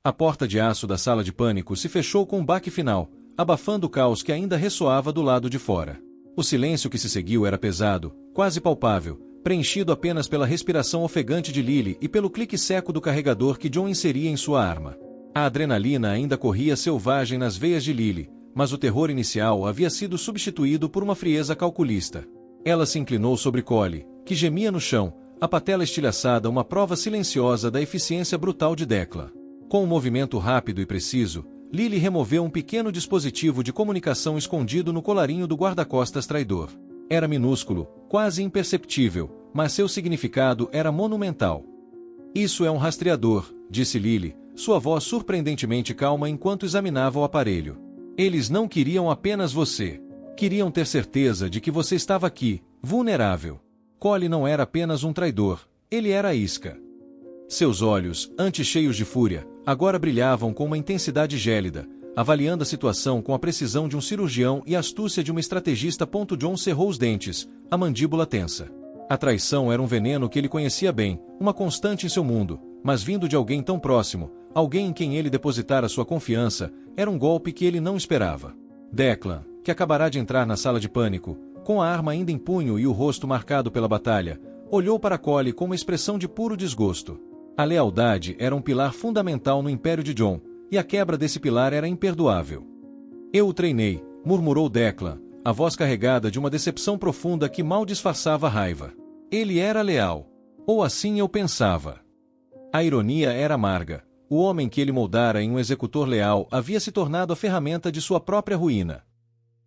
A porta de aço da sala de pânico se fechou com um baque final, abafando o caos que ainda ressoava do lado de fora. O silêncio que se seguiu era pesado, quase palpável, preenchido apenas pela respiração ofegante de Lily e pelo clique seco do carregador que John inseria em sua arma. A adrenalina ainda corria selvagem nas veias de Lily, mas o terror inicial havia sido substituído por uma frieza calculista. Ela se inclinou sobre Collie, que gemia no chão, a patela estilhaçada, uma prova silenciosa da eficiência brutal de Declan. Com um movimento rápido e preciso, Lily removeu um pequeno dispositivo de comunicação escondido no colarinho do guarda-costas traidor. Era minúsculo, quase imperceptível, mas seu significado era monumental. Isso é um rastreador, disse Lily, sua voz surpreendentemente calma enquanto examinava o aparelho. Eles não queriam apenas você. Queriam ter certeza de que você estava aqui, vulnerável. Collie não era apenas um traidor, ele era a isca. Seus olhos, antes cheios de fúria, agora brilhavam com uma intensidade gélida, avaliando a situação com a precisão de um cirurgião e a astúcia de uma estrategista. John cerrou os dentes, a mandíbula tensa. A traição era um veneno que ele conhecia bem, uma constante em seu mundo, mas vindo de alguém tão próximo, alguém em quem ele depositara sua confiança, era um golpe que ele não esperava. Declan, que acabará de entrar na sala de pânico, com a arma ainda em punho e o rosto marcado pela batalha, olhou para Collie com uma expressão de puro desgosto. A lealdade era um pilar fundamental no império de John, e a quebra desse pilar era imperdoável. Eu o treinei, murmurou Declan, a voz carregada de uma decepção profunda que mal disfarçava a raiva. Ele era leal. Ou assim eu pensava. A ironia era amarga. O homem que ele moldara em um executor leal havia se tornado a ferramenta de sua própria ruína.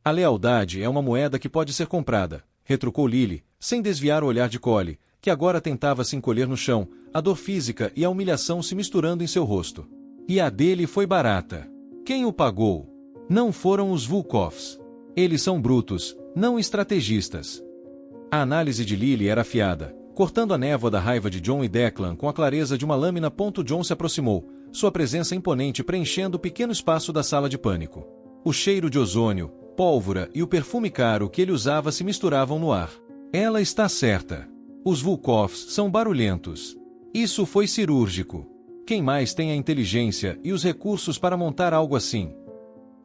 A lealdade é uma moeda que pode ser comprada, retrucou Lily, sem desviar o olhar de Collie, que agora tentava se encolher no chão, a dor física e a humilhação se misturando em seu rosto. E a dele foi barata. Quem o pagou? Não foram os Volkovs. Eles são brutos, não estrategistas. A análise de Lily era afiada, cortando a névoa da raiva de John e Declan com a clareza de uma lâmina. John se aproximou, sua presença imponente preenchendo o pequeno espaço da sala de pânico. O cheiro de ozônio, pólvora e o perfume caro que ele usava se misturavam no ar. Ela está certa. Os Volkovs são barulhentos. Isso foi cirúrgico. Quem mais tem a inteligência e os recursos para montar algo assim?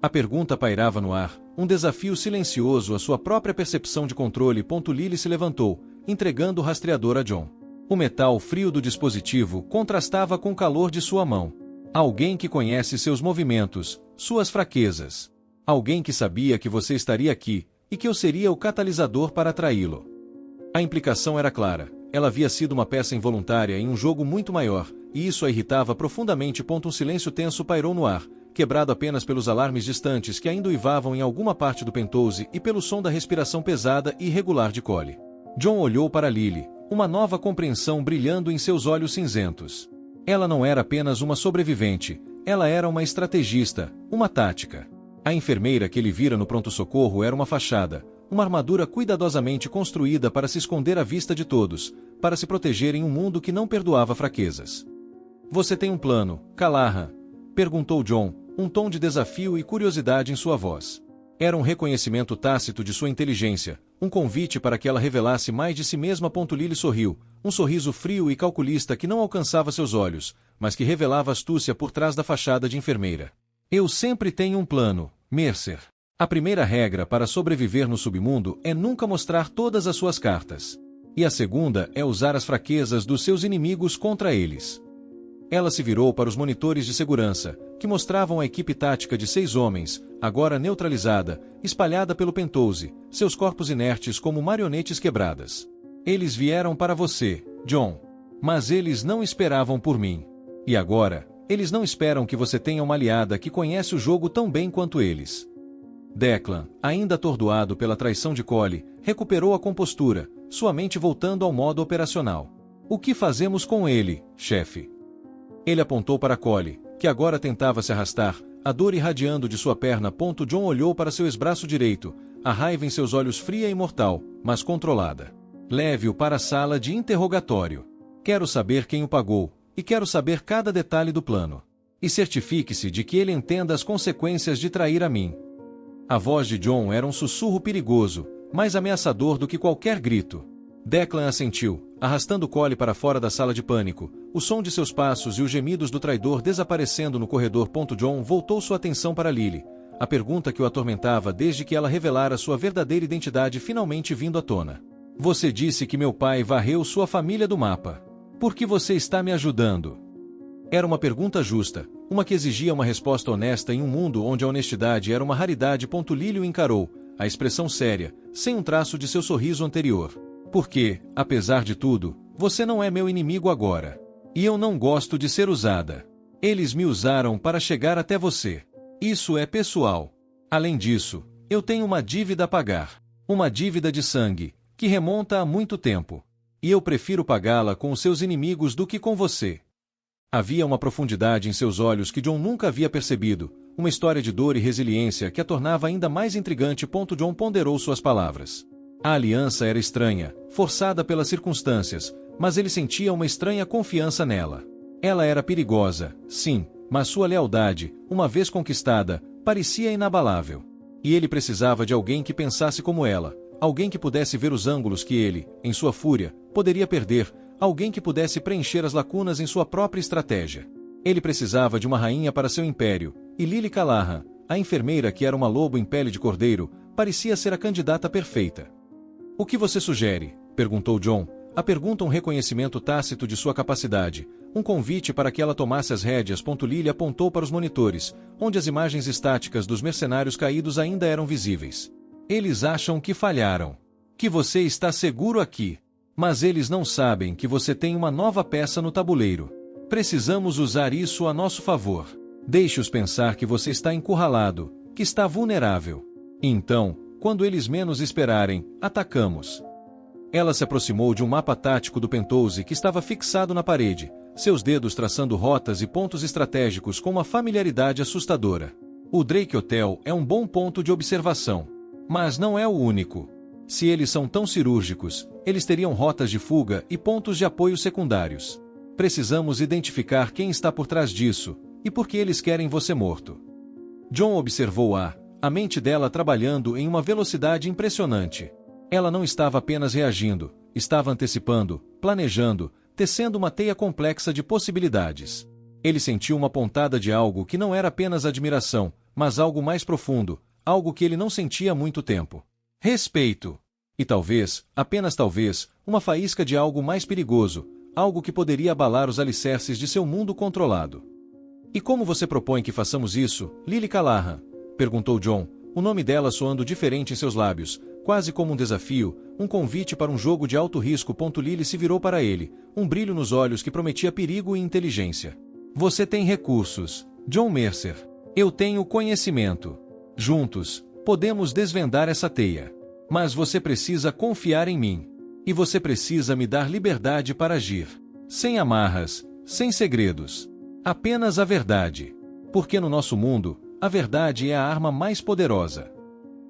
A pergunta pairava no ar, um desafio silencioso à sua própria percepção de controle. Lily se levantou, entregando o rastreador a John. O metal frio do dispositivo contrastava com o calor de sua mão. Alguém que conhece seus movimentos, suas fraquezas. Alguém que sabia que você estaria aqui, e que eu seria o catalisador para atraí-lo. A implicação era clara. Ela havia sido uma peça involuntária em um jogo muito maior, e isso a irritava profundamente. Um silêncio tenso pairou no ar, quebrado apenas pelos alarmes distantes que ainda uivavam em alguma parte do penthouse e pelo som da respiração pesada e irregular de Collie. John olhou para Lily, uma nova compreensão brilhando em seus olhos cinzentos. Ela não era apenas uma sobrevivente, ela era uma estrategista, uma tática. A enfermeira que ele vira no pronto-socorro era uma fachada, uma armadura cuidadosamente construída para se esconder à vista de todos, para se proteger em um mundo que não perdoava fraquezas. Você tem um plano, Callaghan? Perguntou John, um tom de desafio e curiosidade em sua voz. Era um reconhecimento tácito de sua inteligência, um convite para que ela revelasse mais de si mesma. Lily sorriu, um sorriso frio e calculista que não alcançava seus olhos, mas que revelava astúcia por trás da fachada de enfermeira. Eu sempre tenho um plano, Mercer. A primeira regra para sobreviver no submundo é nunca mostrar todas as suas cartas. E a segunda é usar as fraquezas dos seus inimigos contra eles. Ela se virou para os monitores de segurança, que mostravam a equipe tática de 6 homens, agora neutralizada, espalhada pelo penthouse, seus corpos inertes como marionetes quebradas. Eles vieram para você, John. Mas eles não esperavam por mim. E agora, eles não esperam que você tenha uma aliada que conhece o jogo tão bem quanto eles. Declan, ainda atordoado pela traição de Collie, recuperou a compostura, sua mente voltando ao modo operacional. O que fazemos com ele, chefe? Ele apontou para Collie, que agora tentava se arrastar, a dor irradiando de sua perna. John olhou para seu braço direito, a raiva em seus olhos fria e mortal, mas controlada. Leve-o para a sala de interrogatório. Quero saber quem o pagou, e quero saber cada detalhe do plano. E certifique-se de que ele entenda as consequências de trair a mim. A voz de John era um sussurro perigoso, mais ameaçador do que qualquer grito. Declan assentiu, arrastando Cole para fora da sala de pânico, o som de seus passos e os gemidos do traidor desaparecendo no corredor. John voltou sua atenção para Lily, a pergunta que o atormentava desde que ela revelara sua verdadeira identidade finalmente vindo à tona. Você disse que meu pai varreu sua família do mapa. Por que você está me ajudando? Era uma pergunta justa, uma que exigia uma resposta honesta em um mundo onde a honestidade era uma raridade. Lily o encarou, a expressão séria, sem um traço de seu sorriso anterior. Porque, apesar de tudo, você não é meu inimigo agora. E eu não gosto de ser usada. Eles me usaram para chegar até você. Isso é pessoal. Além disso, eu tenho uma dívida a pagar. Uma dívida de sangue, que remonta a muito tempo. E eu prefiro pagá-la com os seus inimigos do que com você. Havia uma profundidade em seus olhos que John nunca havia percebido, uma história de dor e resiliência que a tornava ainda mais intrigante. John ponderou suas palavras. A aliança era estranha, forçada pelas circunstâncias, mas ele sentia uma estranha confiança nela. Ela era perigosa, sim, mas sua lealdade, uma vez conquistada, parecia inabalável. E ele precisava de alguém que pensasse como ela, alguém que pudesse ver os ângulos que ele, em sua fúria, poderia perder, alguém que pudesse preencher as lacunas em sua própria estratégia. Ele precisava de uma rainha para seu império, e Lily Callahan, a enfermeira que era uma lobo em pele de cordeiro, parecia ser a candidata perfeita. O que você sugere? Perguntou John, a pergunta um reconhecimento tácito de sua capacidade, um convite para que ela tomasse as rédeas. Lily apontou para os monitores, onde as imagens estáticas dos mercenários caídos ainda eram visíveis. Eles acham que falharam. Que você está seguro aqui. Mas eles não sabem que você tem uma nova peça no tabuleiro. Precisamos usar isso a nosso favor. Deixe-os pensar que você está encurralado, que está vulnerável. E então, quando eles menos esperarem, atacamos. Ela se aproximou de um mapa tático do Penthouse que estava fixado na parede, seus dedos traçando rotas e pontos estratégicos com uma familiaridade assustadora. O Drake Hotel é um bom ponto de observação. Mas não é o único. Se eles são tão cirúrgicos, eles teriam rotas de fuga e pontos de apoio secundários. Precisamos identificar quem está por trás disso, e por que eles querem você morto. John observou a mente dela trabalhando em uma velocidade impressionante. Ela não estava apenas reagindo, estava antecipando, planejando, tecendo uma teia complexa de possibilidades. Ele sentiu uma pontada de algo que não era apenas admiração, mas algo mais profundo, algo que ele não sentia há muito tempo. Respeito. E talvez, apenas talvez, uma faísca de algo mais perigoso, algo que poderia abalar os alicerces de seu mundo controlado. E como você propõe que façamos isso, Lily Callahan? Perguntou John, o nome dela soando diferente em seus lábios, quase como um desafio, um convite para um jogo de alto risco. Lily se virou para ele, um brilho nos olhos que prometia perigo e inteligência. Você tem recursos, John Mercer. Eu tenho conhecimento. Juntos, podemos desvendar essa teia. Mas você precisa confiar em mim. E você precisa me dar liberdade para agir. Sem amarras, sem segredos. Apenas a verdade. Porque no nosso mundo, a verdade é a arma mais poderosa.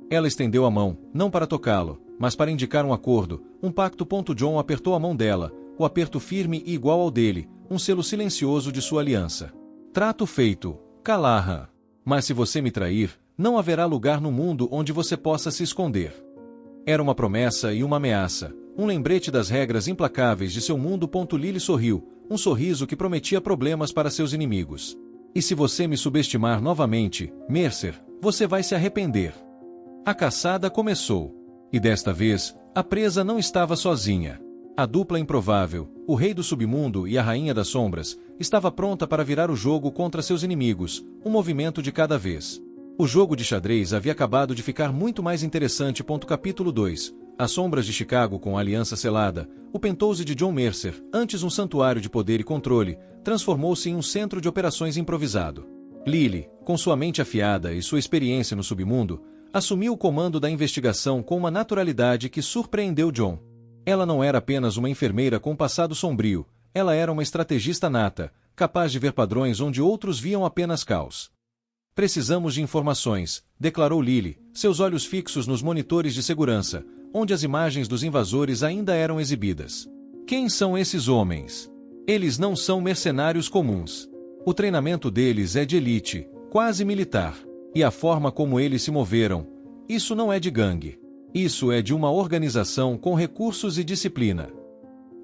Ela estendeu a mão, não para tocá-lo, mas para indicar um acordo, um pacto. John apertou a mão dela, o aperto firme e igual ao dele, um selo silencioso de sua aliança. Trato feito, Callahan. Mas se você me trair, não haverá lugar no mundo onde você possa se esconder. Era uma promessa e uma ameaça, um lembrete das regras implacáveis de seu mundo. Lily sorriu, um sorriso que prometia problemas para seus inimigos. E se você me subestimar novamente, Mercer, você vai se arrepender. A caçada começou. E desta vez, a presa não estava sozinha. A dupla improvável, o rei do submundo e a rainha das sombras, estava pronta para virar o jogo contra seus inimigos, um movimento de cada vez. O jogo de xadrez havia acabado de ficar muito mais interessante. Capítulo 2. As sombras de Chicago com a aliança selada, o Penthouse de John Mercer, antes um santuário de poder e controle, transformou-se em um centro de operações improvisado. Lily, com sua mente afiada e sua experiência no submundo, assumiu o comando da investigação com uma naturalidade que surpreendeu John. Ela não era apenas uma enfermeira com passado sombrio, ela era uma estrategista nata, capaz de ver padrões onde outros viam apenas caos. Precisamos de informações, declarou Lily, seus olhos fixos nos monitores de segurança, onde as imagens dos invasores ainda eram exibidas. Quem são esses homens? Eles não são mercenários comuns. O treinamento deles é de elite, quase militar. E a forma como eles se moveram, isso não é de gangue. Isso é de uma organização com recursos e disciplina.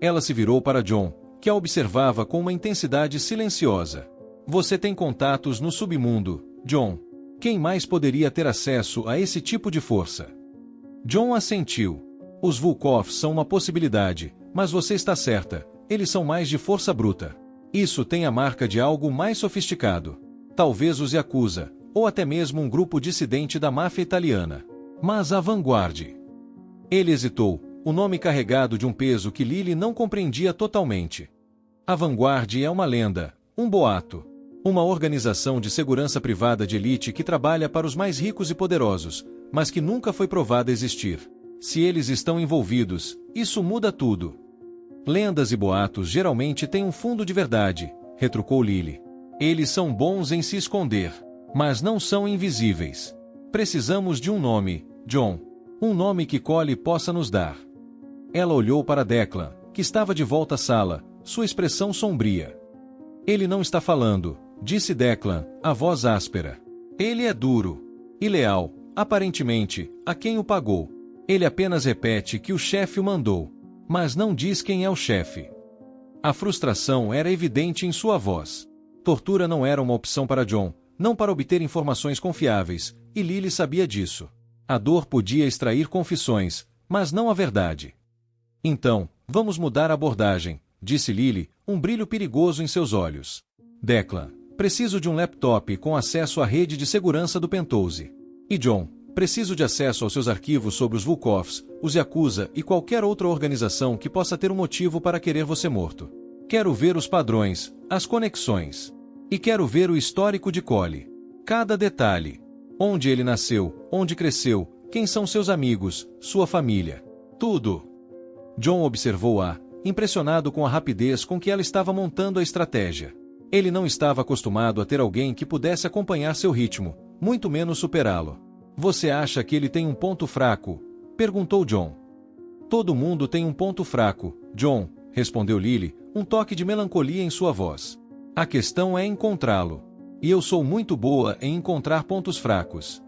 Ela se virou para John, que a observava com uma intensidade silenciosa. Você tem contatos no submundo, John. Quem mais poderia ter acesso a esse tipo de força? John assentiu. Os Volkoffs são uma possibilidade, mas você está certa, eles são mais de força bruta. Isso tem a marca de algo mais sofisticado. Talvez os Yakuza, ou até mesmo um grupo dissidente da máfia italiana. Mas a Vanguard. Ele hesitou, o nome carregado de um peso que Lily não compreendia totalmente. A Vanguard é uma lenda, um boato. Uma organização de segurança privada de elite que trabalha para os mais ricos e poderosos, mas que nunca foi provada existir. Se eles estão envolvidos, isso muda tudo. Lendas e boatos geralmente têm um fundo de verdade, retrucou Lily. Eles são bons em se esconder, mas não são invisíveis. Precisamos de um nome, John. Um nome que Cole possa nos dar. Ela olhou para Declan, que estava de volta à sala, sua expressão sombria. Ele não está falando, disse Declan, a voz áspera. Ele é duro e leal, aparentemente, a quem o pagou. Ele apenas repete que o chefe o mandou, mas não diz quem é o chefe. A frustração era evidente em sua voz. Tortura não era uma opção para John, não para obter informações confiáveis, e Lily sabia disso. A dor podia extrair confissões, mas não a verdade. Então, vamos mudar a abordagem, disse Lily, um brilho perigoso em seus olhos. Declan, preciso de um laptop com acesso à rede de segurança do Penthouse. E John, preciso de acesso aos seus arquivos sobre os Volkoffs, os Yakuza e qualquer outra organização que possa ter um motivo para querer você morto. Quero ver os padrões, as conexões. E quero ver o histórico de Cole. Cada detalhe. Onde ele nasceu, onde cresceu, quem são seus amigos, sua família. Tudo. John observou-a, impressionado com a rapidez com que ela estava montando a estratégia. Ele não estava acostumado a ter alguém que pudesse acompanhar seu ritmo, muito menos superá-lo. Você acha que ele tem um ponto fraco? Perguntou John. Todo mundo tem um ponto fraco, John, respondeu Lily, um toque de melancolia em sua voz. A questão é encontrá-lo. E eu sou muito boa em encontrar pontos fracos.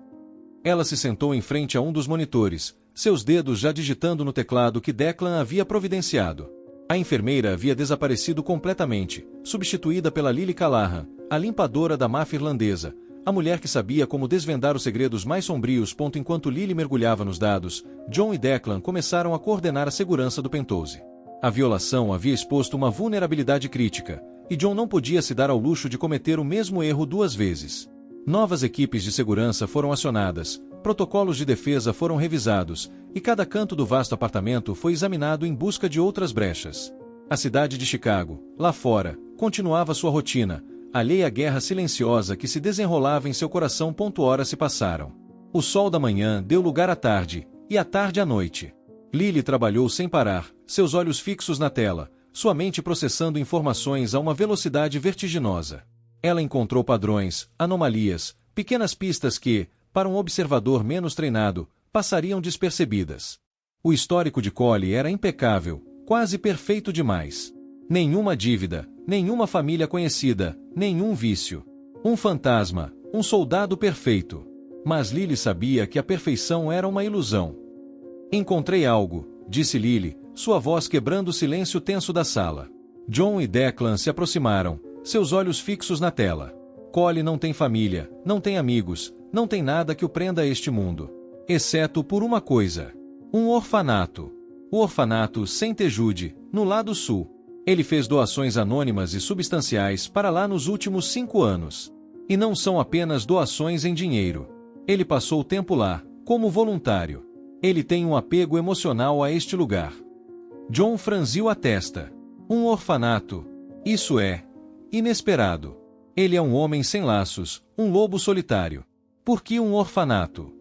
Ela se sentou em frente a um dos monitores, seus dedos já digitando no teclado que Declan havia providenciado. A enfermeira havia desaparecido completamente, substituída pela Lily Callahan, a limpadora da máfia irlandesa, a mulher que sabia como desvendar os segredos mais sombrios. Enquanto Lily mergulhava nos dados, John e Declan começaram a coordenar a segurança do Penthouse. A violação havia exposto uma vulnerabilidade crítica, e John não podia se dar ao luxo de cometer o mesmo erro duas vezes. Novas equipes de segurança foram acionadas, protocolos de defesa foram revisados, e cada canto do vasto apartamento foi examinado em busca de outras brechas. A cidade de Chicago, lá fora, continuava sua rotina, alheia à guerra silenciosa que se desenrolava em seu coração. Horas se passaram. O sol da manhã deu lugar à tarde, e à tarde à noite. Lily trabalhou sem parar, seus olhos fixos na tela, sua mente processando informações a uma velocidade vertiginosa. Ela encontrou padrões, anomalias, pequenas pistas que, para um observador menos treinado, passariam despercebidas. O histórico de Cole era impecável, quase perfeito demais. Nenhuma dívida, nenhuma família conhecida, nenhum vício. Um fantasma, um soldado perfeito. Mas Lily sabia que a perfeição era uma ilusão. Encontrei algo, disse Lily, sua voz quebrando o silêncio tenso da sala. John e Declan se aproximaram, seus olhos fixos na tela. Cole não tem família, não tem amigos, não tem nada que o prenda a este mundo. Exceto por uma coisa. Um orfanato. O orfanato Saint Jude, no lado sul. Ele fez doações anônimas e substanciais para lá nos últimos 5 anos. E não são apenas doações em dinheiro. Ele passou o tempo lá, como voluntário. Ele tem um apego emocional a este lugar. John franziu a testa. Um orfanato. Isso é inesperado. Ele é um homem sem laços, um lobo solitário. Por que um orfanato?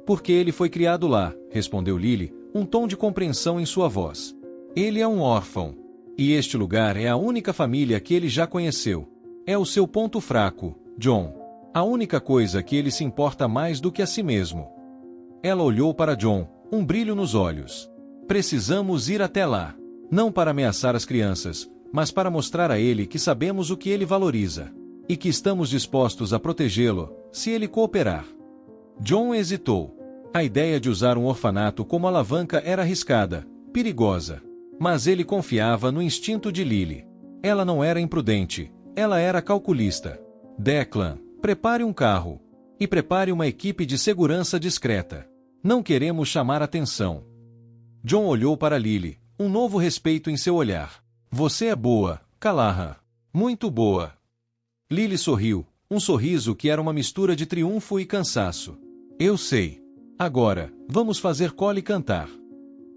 Porque ele foi criado lá, respondeu Lily, um tom de compreensão em sua voz. Ele é um órfão. E este lugar é a única família que ele já conheceu. É o seu ponto fraco, John. A única coisa que ele se importa mais do que a si mesmo. Ela olhou para John, um brilho nos olhos. Precisamos ir até lá. Não para ameaçar as crianças, mas para mostrar a ele que sabemos o que ele valoriza. E que estamos dispostos a protegê-lo, se ele cooperar. John hesitou. A ideia de usar um orfanato como alavanca era arriscada, perigosa. Mas ele confiava no instinto de Lily. Ela não era imprudente, ela era calculista. Declan, prepare um carro. E prepare uma equipe de segurança discreta. Não queremos chamar atenção. John olhou para Lily, um novo respeito em seu olhar. Você é boa, Callaghan. Muito boa. Lily sorriu, um sorriso que era uma mistura de triunfo e cansaço. Eu sei. Agora, vamos fazer Collie cantar.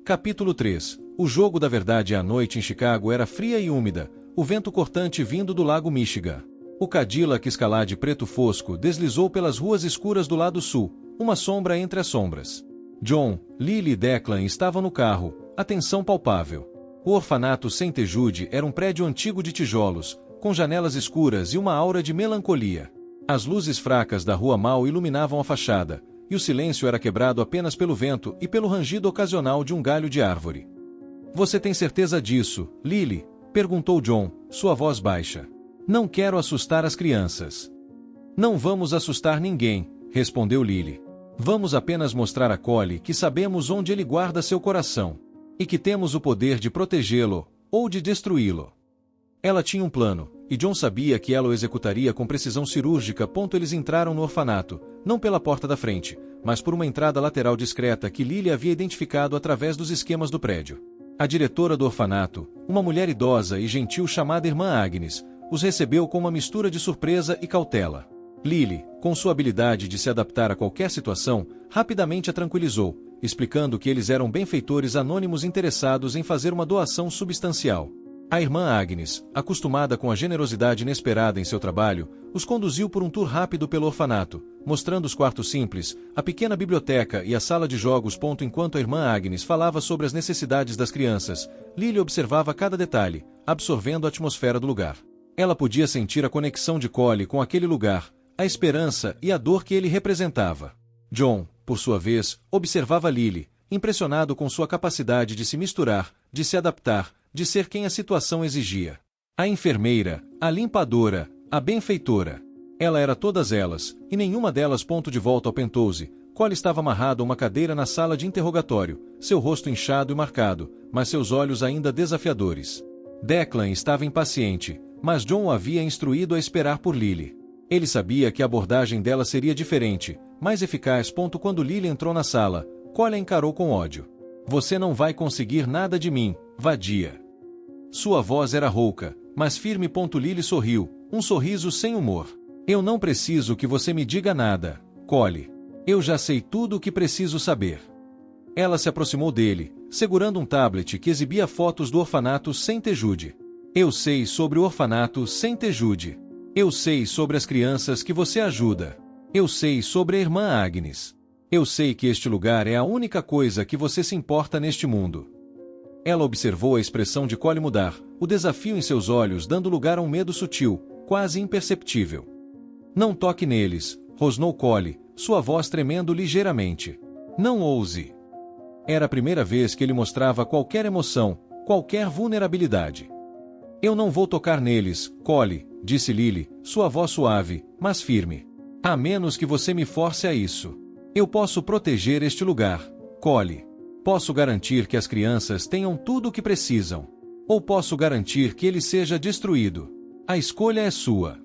Capítulo 3. O jogo da verdade à noite em Chicago era fria e úmida, o vento cortante vindo do lago Michigan. O Cadillac Escalade preto fosco deslizou pelas ruas escuras do lado sul, uma sombra entre as sombras. John, Lily e Declan estavam no carro, a tensão palpável. O orfanato St. Jude era um prédio antigo de tijolos, com janelas escuras e uma aura de melancolia. As luzes fracas da rua mal iluminavam a fachada, e o silêncio era quebrado apenas pelo vento e pelo rangido ocasional de um galho de árvore. Você tem certeza disso, Lily? Perguntou John, sua voz baixa. Não quero assustar as crianças. Não vamos assustar ninguém, respondeu Lily. Vamos apenas mostrar a Collie que sabemos onde ele guarda seu coração. E que temos o poder de protegê-lo, ou de destruí-lo. Ela tinha um plano, e John sabia que ela o executaria com precisão cirúrgica. Eles entraram no orfanato, não pela porta da frente, mas por uma entrada lateral discreta que Lily havia identificado através dos esquemas do prédio. A diretora do orfanato, uma mulher idosa e gentil chamada Irmã Agnes, os recebeu com uma mistura de surpresa e cautela. Lily, com sua habilidade de se adaptar a qualquer situação, rapidamente a tranquilizou, explicando que eles eram benfeitores anônimos interessados em fazer uma doação substancial. A irmã Agnes, acostumada com a generosidade inesperada em seu trabalho, os conduziu por um tour rápido pelo orfanato, mostrando os quartos simples, a pequena biblioteca e a sala de jogos. Enquanto a irmã Agnes falava sobre as necessidades das crianças, Lily observava cada detalhe, absorvendo a atmosfera do lugar. Ela podia sentir a conexão de Collie com aquele lugar, a esperança e a dor que ele representava. John, por sua vez, observava Lily, impressionado com sua capacidade de se misturar, de se adaptar, de ser quem a situação exigia. A enfermeira, a limpadora, a benfeitora. Ela era todas elas, e nenhuma delas. De volta ao Penthouse, Collie estava amarrado a uma cadeira na sala de interrogatório, seu rosto inchado e marcado, mas seus olhos ainda desafiadores. Declan estava impaciente, mas John o havia instruído a esperar por Lily. Ele sabia que a abordagem dela seria diferente, mais eficaz. Quando Lily entrou na sala, Collie a encarou com ódio. Você não vai conseguir nada de mim, vadia. Sua voz era rouca, mas firme. Lily sorriu, um sorriso sem humor. Eu não preciso que você me diga nada, Collie. Eu já sei tudo o que preciso saber. Ela se aproximou dele, segurando um tablet que exibia fotos do orfanato St. Jude. Eu sei sobre o orfanato St. Jude. Eu sei sobre as crianças que você ajuda. Eu sei sobre a irmã Agnes. Eu sei que este lugar é a única coisa que você se importa neste mundo. Ela observou a expressão de Collie mudar, o desafio em seus olhos dando lugar a um medo sutil, quase imperceptível. Não toque neles, rosnou Collie, sua voz tremendo ligeiramente. Não ouse. Era a primeira vez que ele mostrava qualquer emoção, qualquer vulnerabilidade. Eu não vou tocar neles, Collie, disse Lily, sua voz suave, mas firme. A menos que você me force a isso. Eu posso proteger este lugar, Collie. Posso garantir que as crianças tenham tudo o que precisam. Ou posso garantir que ele seja destruído. A escolha é sua.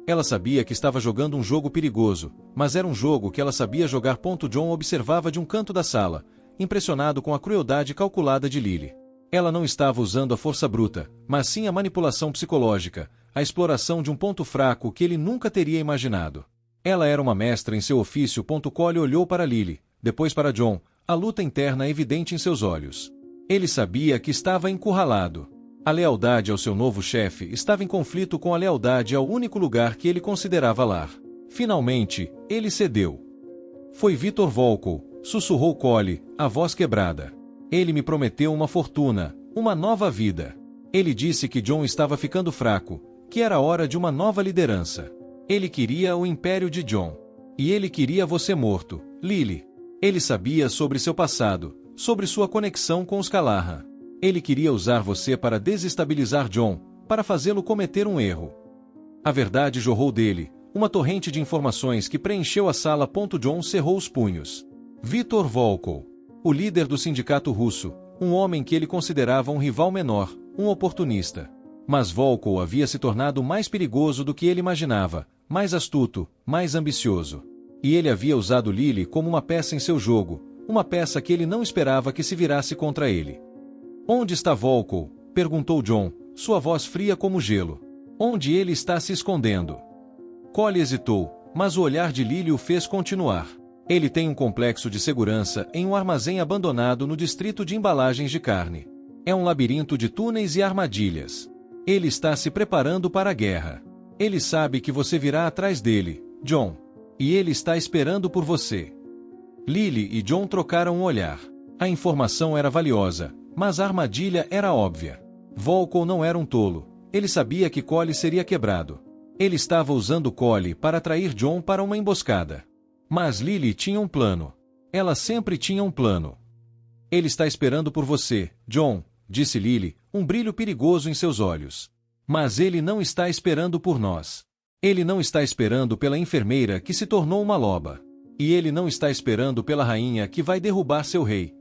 Ela sabia que estava jogando um jogo perigoso, mas era um jogo que ela sabia jogar. John observava de um canto da sala, impressionado com a crueldade calculada de Lily. Ela não estava usando a força bruta, mas sim a manipulação psicológica, a exploração de um ponto fraco que ele nunca teria imaginado. Ela era uma mestra em seu ofício. Collie olhou para Lily, depois para John, a luta interna evidente em seus olhos. Ele sabia que estava encurralado. A lealdade ao seu novo chefe estava em conflito com a lealdade ao único lugar que ele considerava lar. Finalmente, ele cedeu. Foi Victor Volkow, sussurrou Collie, a voz quebrada. Ele me prometeu uma fortuna, uma nova vida. Ele disse que John estava ficando fraco, que era hora de uma nova liderança. Ele queria o império de John. E ele queria você morto, Lily. Ele sabia sobre seu passado, sobre sua conexão com os Callaghan. Ele queria usar você para desestabilizar John, para fazê-lo cometer um erro. A verdade jorrou dele, uma torrente de informações que preencheu a sala. John cerrou os punhos. Viktor Volkov, o líder do sindicato russo, um homem que ele considerava um rival menor, um oportunista. Mas Volkov havia se tornado mais perigoso do que ele imaginava, mais astuto, mais ambicioso. E ele havia usado Lily como uma peça em seu jogo, uma peça que ele não esperava que se virasse contra ele. Onde está Volkov? Perguntou John, sua voz fria como gelo. Onde ele está se escondendo? Cole hesitou, mas o olhar de Lily o fez continuar. Ele tem um complexo de segurança em um armazém abandonado no distrito de embalagens de carne. É um labirinto de túneis e armadilhas. Ele está se preparando para a guerra. Ele sabe que você virá atrás dele, John. E ele está esperando por você. Lily e John trocaram um olhar. A informação era valiosa, mas a armadilha era óbvia. Volkov não era um tolo. Ele sabia que Cole seria quebrado. Ele estava usando Cole para atrair John para uma emboscada. Mas Lily tinha um plano. Ela sempre tinha um plano. Ele está esperando por você, John, disse Lily, um brilho perigoso em seus olhos. Mas ele não está esperando por nós. Ele não está esperando pela enfermeira que se tornou uma loba. E ele não está esperando pela rainha que vai derrubar seu rei.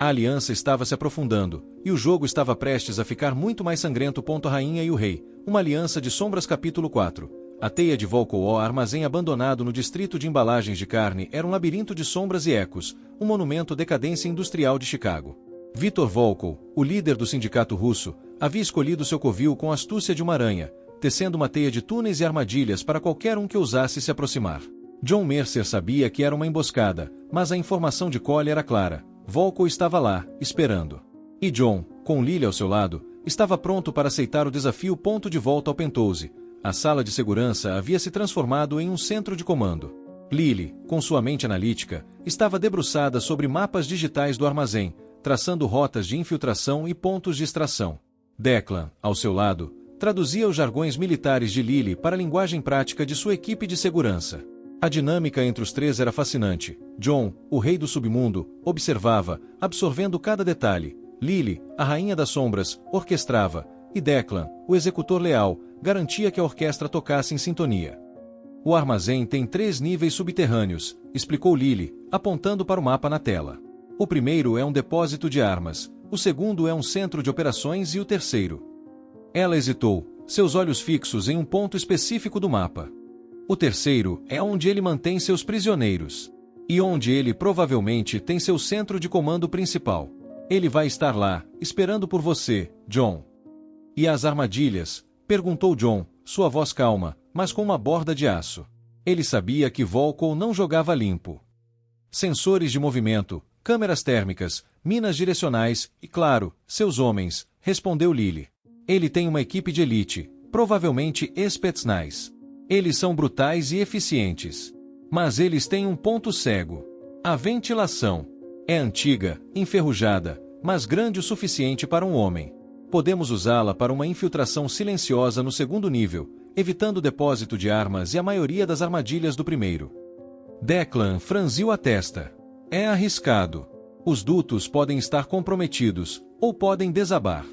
A aliança estava se aprofundando, e o jogo estava prestes a ficar muito mais sangrento. A rainha e o rei, uma aliança de sombras. Capítulo 4. A teia de Volkov, o armazém abandonado no distrito de embalagens de carne, era um labirinto de sombras e ecos, um monumento à decadência industrial de Chicago. Viktor Volkov, o líder do sindicato russo, havia escolhido seu covil com a astúcia de uma aranha, tecendo uma teia de túneis e armadilhas para qualquer um que ousasse se aproximar. John Mercer sabia que era uma emboscada, mas a informação de Cole era clara. Volkov estava lá, esperando. E John, com Lily ao seu lado, estava pronto para aceitar o desafio. De volta ao Penthouse. A sala de segurança havia se transformado em um centro de comando. Lily, com sua mente analítica, estava debruçada sobre mapas digitais do armazém, traçando rotas de infiltração e pontos de extração. Declan, ao seu lado, traduzia os jargões militares de Lily para a linguagem prática de sua equipe de segurança. A dinâmica entre os três era fascinante. John, o rei do submundo, observava, absorvendo cada detalhe. Lily, a rainha das sombras, orquestrava, e Declan, o executor leal, garantia que a orquestra tocasse em sintonia. O armazém tem 3 níveis subterrâneos, explicou Lily, apontando para o mapa na tela. O primeiro é um depósito de armas, o segundo é um centro de operações e o terceiro. Ela hesitou, seus olhos fixos em um ponto específico do mapa. O terceiro é onde ele mantém seus prisioneiros. E onde ele provavelmente tem seu centro de comando principal. Ele vai estar lá, esperando por você, John. E as armadilhas? Perguntou John, sua voz calma, mas com uma borda de aço. Ele sabia que Volkov não jogava limpo. Sensores de movimento, câmeras térmicas, minas direcionais e, claro, seus homens, respondeu Lily. Ele tem uma equipe de elite, provavelmente Spetsnaz. Eles são brutais e eficientes. Mas eles têm um ponto cego. A ventilação. É antiga, enferrujada, mas grande o suficiente para um homem. Podemos usá-la para uma infiltração silenciosa no segundo nível, evitando o depósito de armas e a maioria das armadilhas do primeiro. Declan franziu a testa. É arriscado. Os dutos podem estar comprometidos, ou podem desabar.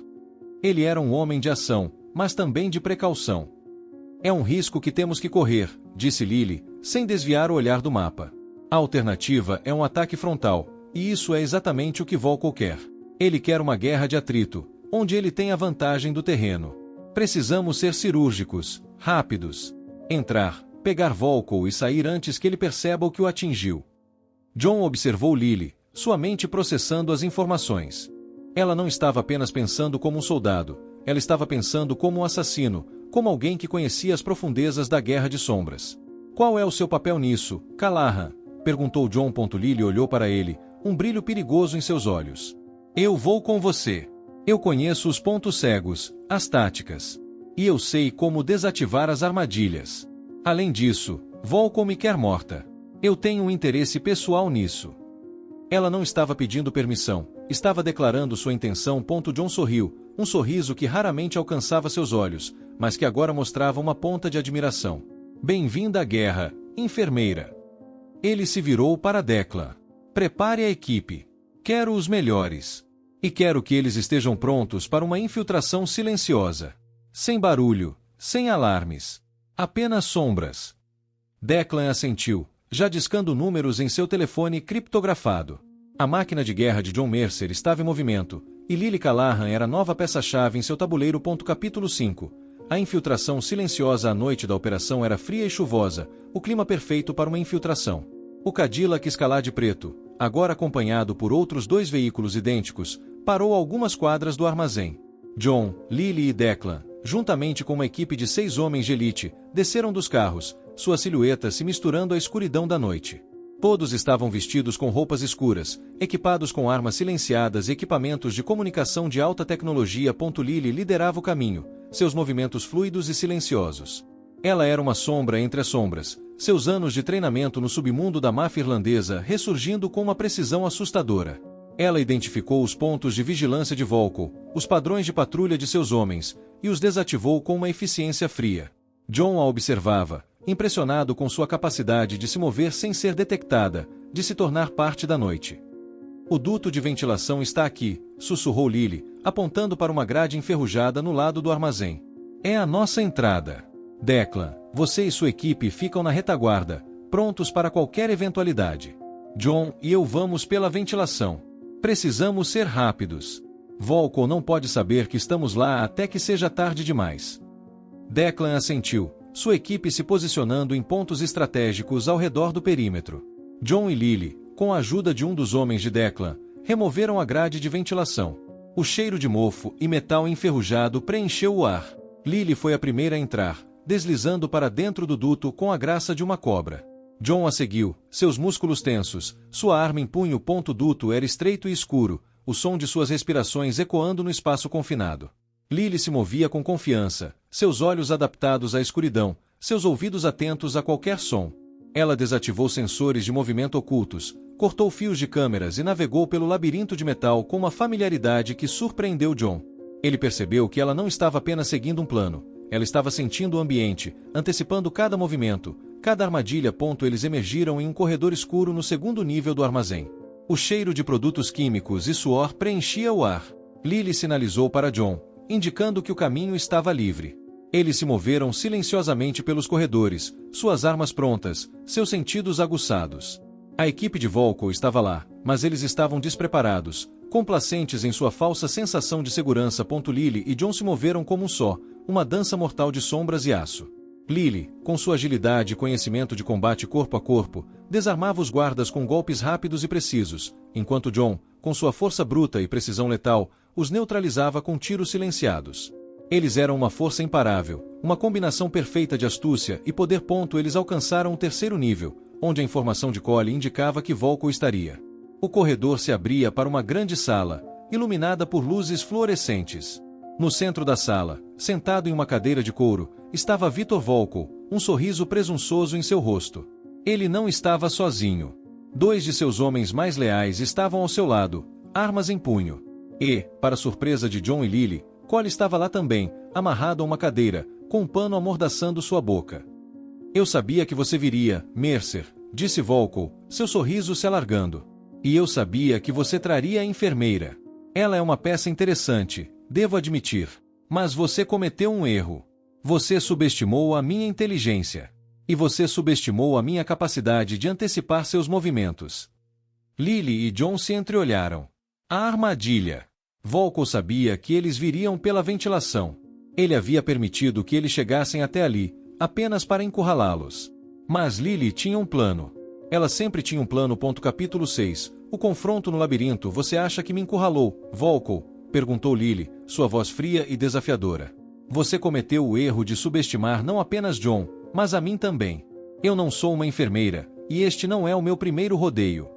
Ele era um homem de ação, mas também de precaução. É um risco que temos que correr, disse Lily, sem desviar o olhar do mapa. A alternativa é um ataque frontal, e isso é exatamente o que Volkov quer. Ele quer uma guerra de atrito, onde ele tem a vantagem do terreno. Precisamos ser cirúrgicos, rápidos. Entrar, pegar Volkov e sair antes que ele perceba o que o atingiu. John observou Lily, sua mente processando as informações. Ela não estava apenas pensando como um soldado, ela estava pensando como um assassino, como alguém que conhecia as profundezas da Guerra de Sombras. Qual é o seu papel nisso, Callahan? Perguntou John. Lily olhou para ele, um brilho perigoso em seus olhos. Eu vou com você. Eu conheço os pontos cegos, as táticas. E eu sei como desativar as armadilhas. Além disso, Volkov me quer morta. Eu tenho um interesse pessoal nisso. Ela não estava pedindo permissão, estava declarando sua intenção. John sorriu, um sorriso que raramente alcançava seus olhos, mas que agora mostrava uma ponta de admiração. Bem-vinda à guerra, enfermeira. Ele se virou para Declan. Prepare a equipe. Quero os melhores. E quero que eles estejam prontos para uma infiltração silenciosa. Sem barulho, sem alarmes. Apenas sombras. Declan assentiu, já discando números em seu telefone criptografado. A máquina de guerra de John Mercer estava em movimento, e Lily Callahan era a nova peça-chave em seu tabuleiro. Capítulo 5. A infiltração silenciosa à noite da operação era fria e chuvosa, o clima perfeito para uma infiltração. O Cadillac Escalade preto, agora acompanhado por outros 2 veículos idênticos, parou a algumas quadras do armazém. John, Lily e Declan, juntamente com uma equipe de 6 homens de elite, desceram dos carros, suas silhuetas se misturando à escuridão da noite. Todos estavam vestidos com roupas escuras, equipados com armas silenciadas e equipamentos de comunicação de alta tecnologia. Lily liderava o caminho, seus movimentos fluidos e silenciosos. Ela era uma sombra entre as sombras, seus anos de treinamento no submundo da máfia irlandesa ressurgindo com uma precisão assustadora. Ela identificou os pontos de vigilância de Volko, os padrões de patrulha de seus homens, e os desativou com uma eficiência fria. John a observava, impressionado com sua capacidade de se mover sem ser detectada, de se tornar parte da noite. O duto de ventilação está aqui, sussurrou Lily, apontando para uma grade enferrujada no lado do armazém. É a nossa entrada. Declan, você e sua equipe ficam na retaguarda, prontos para qualquer eventualidade. John e eu vamos pela ventilação. Precisamos ser rápidos. Volko não pode saber que estamos lá até que seja tarde demais. Declan assentiu, sua equipe se posicionando em pontos estratégicos ao redor do perímetro. John e Lily, com a ajuda de um dos homens de Declan, removeram a grade de ventilação. O cheiro de mofo e metal enferrujado preencheu o ar. Lily foi a primeira a entrar, deslizando para dentro do duto com a graça de uma cobra. John a seguiu, seus músculos tensos, sua arma em punho. O duto era estreito e escuro, o som de suas respirações ecoando no espaço confinado. Lily se movia com confiança, seus olhos adaptados à escuridão, seus ouvidos atentos a qualquer som. Ela desativou sensores de movimento ocultos, cortou fios de câmeras e navegou pelo labirinto de metal com uma familiaridade que surpreendeu John. Ele percebeu que ela não estava apenas seguindo um plano, ela estava sentindo o ambiente, antecipando cada movimento, cada armadilha. Eles emergiram em um corredor escuro no segundo nível do armazém. O cheiro de produtos químicos e suor preenchia o ar. Lily sinalizou para John, indicando que o caminho estava livre. Eles se moveram silenciosamente pelos corredores, suas armas prontas, seus sentidos aguçados. A equipe de Volko estava lá, mas eles estavam despreparados, complacentes em sua falsa sensação de segurança. Lily e John se moveram como um só, uma dança mortal de sombras e aço. Lily, com sua agilidade e conhecimento de combate corpo a corpo, desarmava os guardas com golpes rápidos e precisos, enquanto John, com sua força bruta e precisão letal, os neutralizava com tiros silenciados. Eles eram uma força imparável, uma combinação perfeita de astúcia e poder. Eles alcançaram o terceiro nível, onde a informação de Cole indicava que Volko estaria. O corredor se abria para uma grande sala, iluminada por luzes fluorescentes. No centro da sala, sentado em uma cadeira de couro, estava Victor Volko, um sorriso presunçoso em seu rosto. Ele não estava sozinho. 2 de seus homens mais leais estavam ao seu lado, armas em punho. E, para surpresa de John e Lily, Cole estava lá também, amarrado a uma cadeira, com um pano amordaçando sua boca. Eu sabia que você viria, Mercer, disse Volko, seu sorriso se alargando. E eu sabia que você traria a enfermeira. Ela é uma peça interessante, devo admitir. Mas você cometeu um erro. Você subestimou a minha inteligência. E você subestimou a minha capacidade de antecipar seus movimentos. Lily e John se entreolharam. A armadilha. Volko sabia que eles viriam pela ventilação. Ele havia permitido que eles chegassem até ali, apenas para encurralá-los. Mas Lily tinha um plano. Ela sempre tinha um plano. Capítulo 6. O confronto no labirinto. Você acha que me encurralou, Volko? Perguntou Lily, sua voz fria e desafiadora. Você cometeu o erro de subestimar não apenas John, mas a mim também. Eu não sou uma enfermeira, e este não é o meu primeiro rodeio.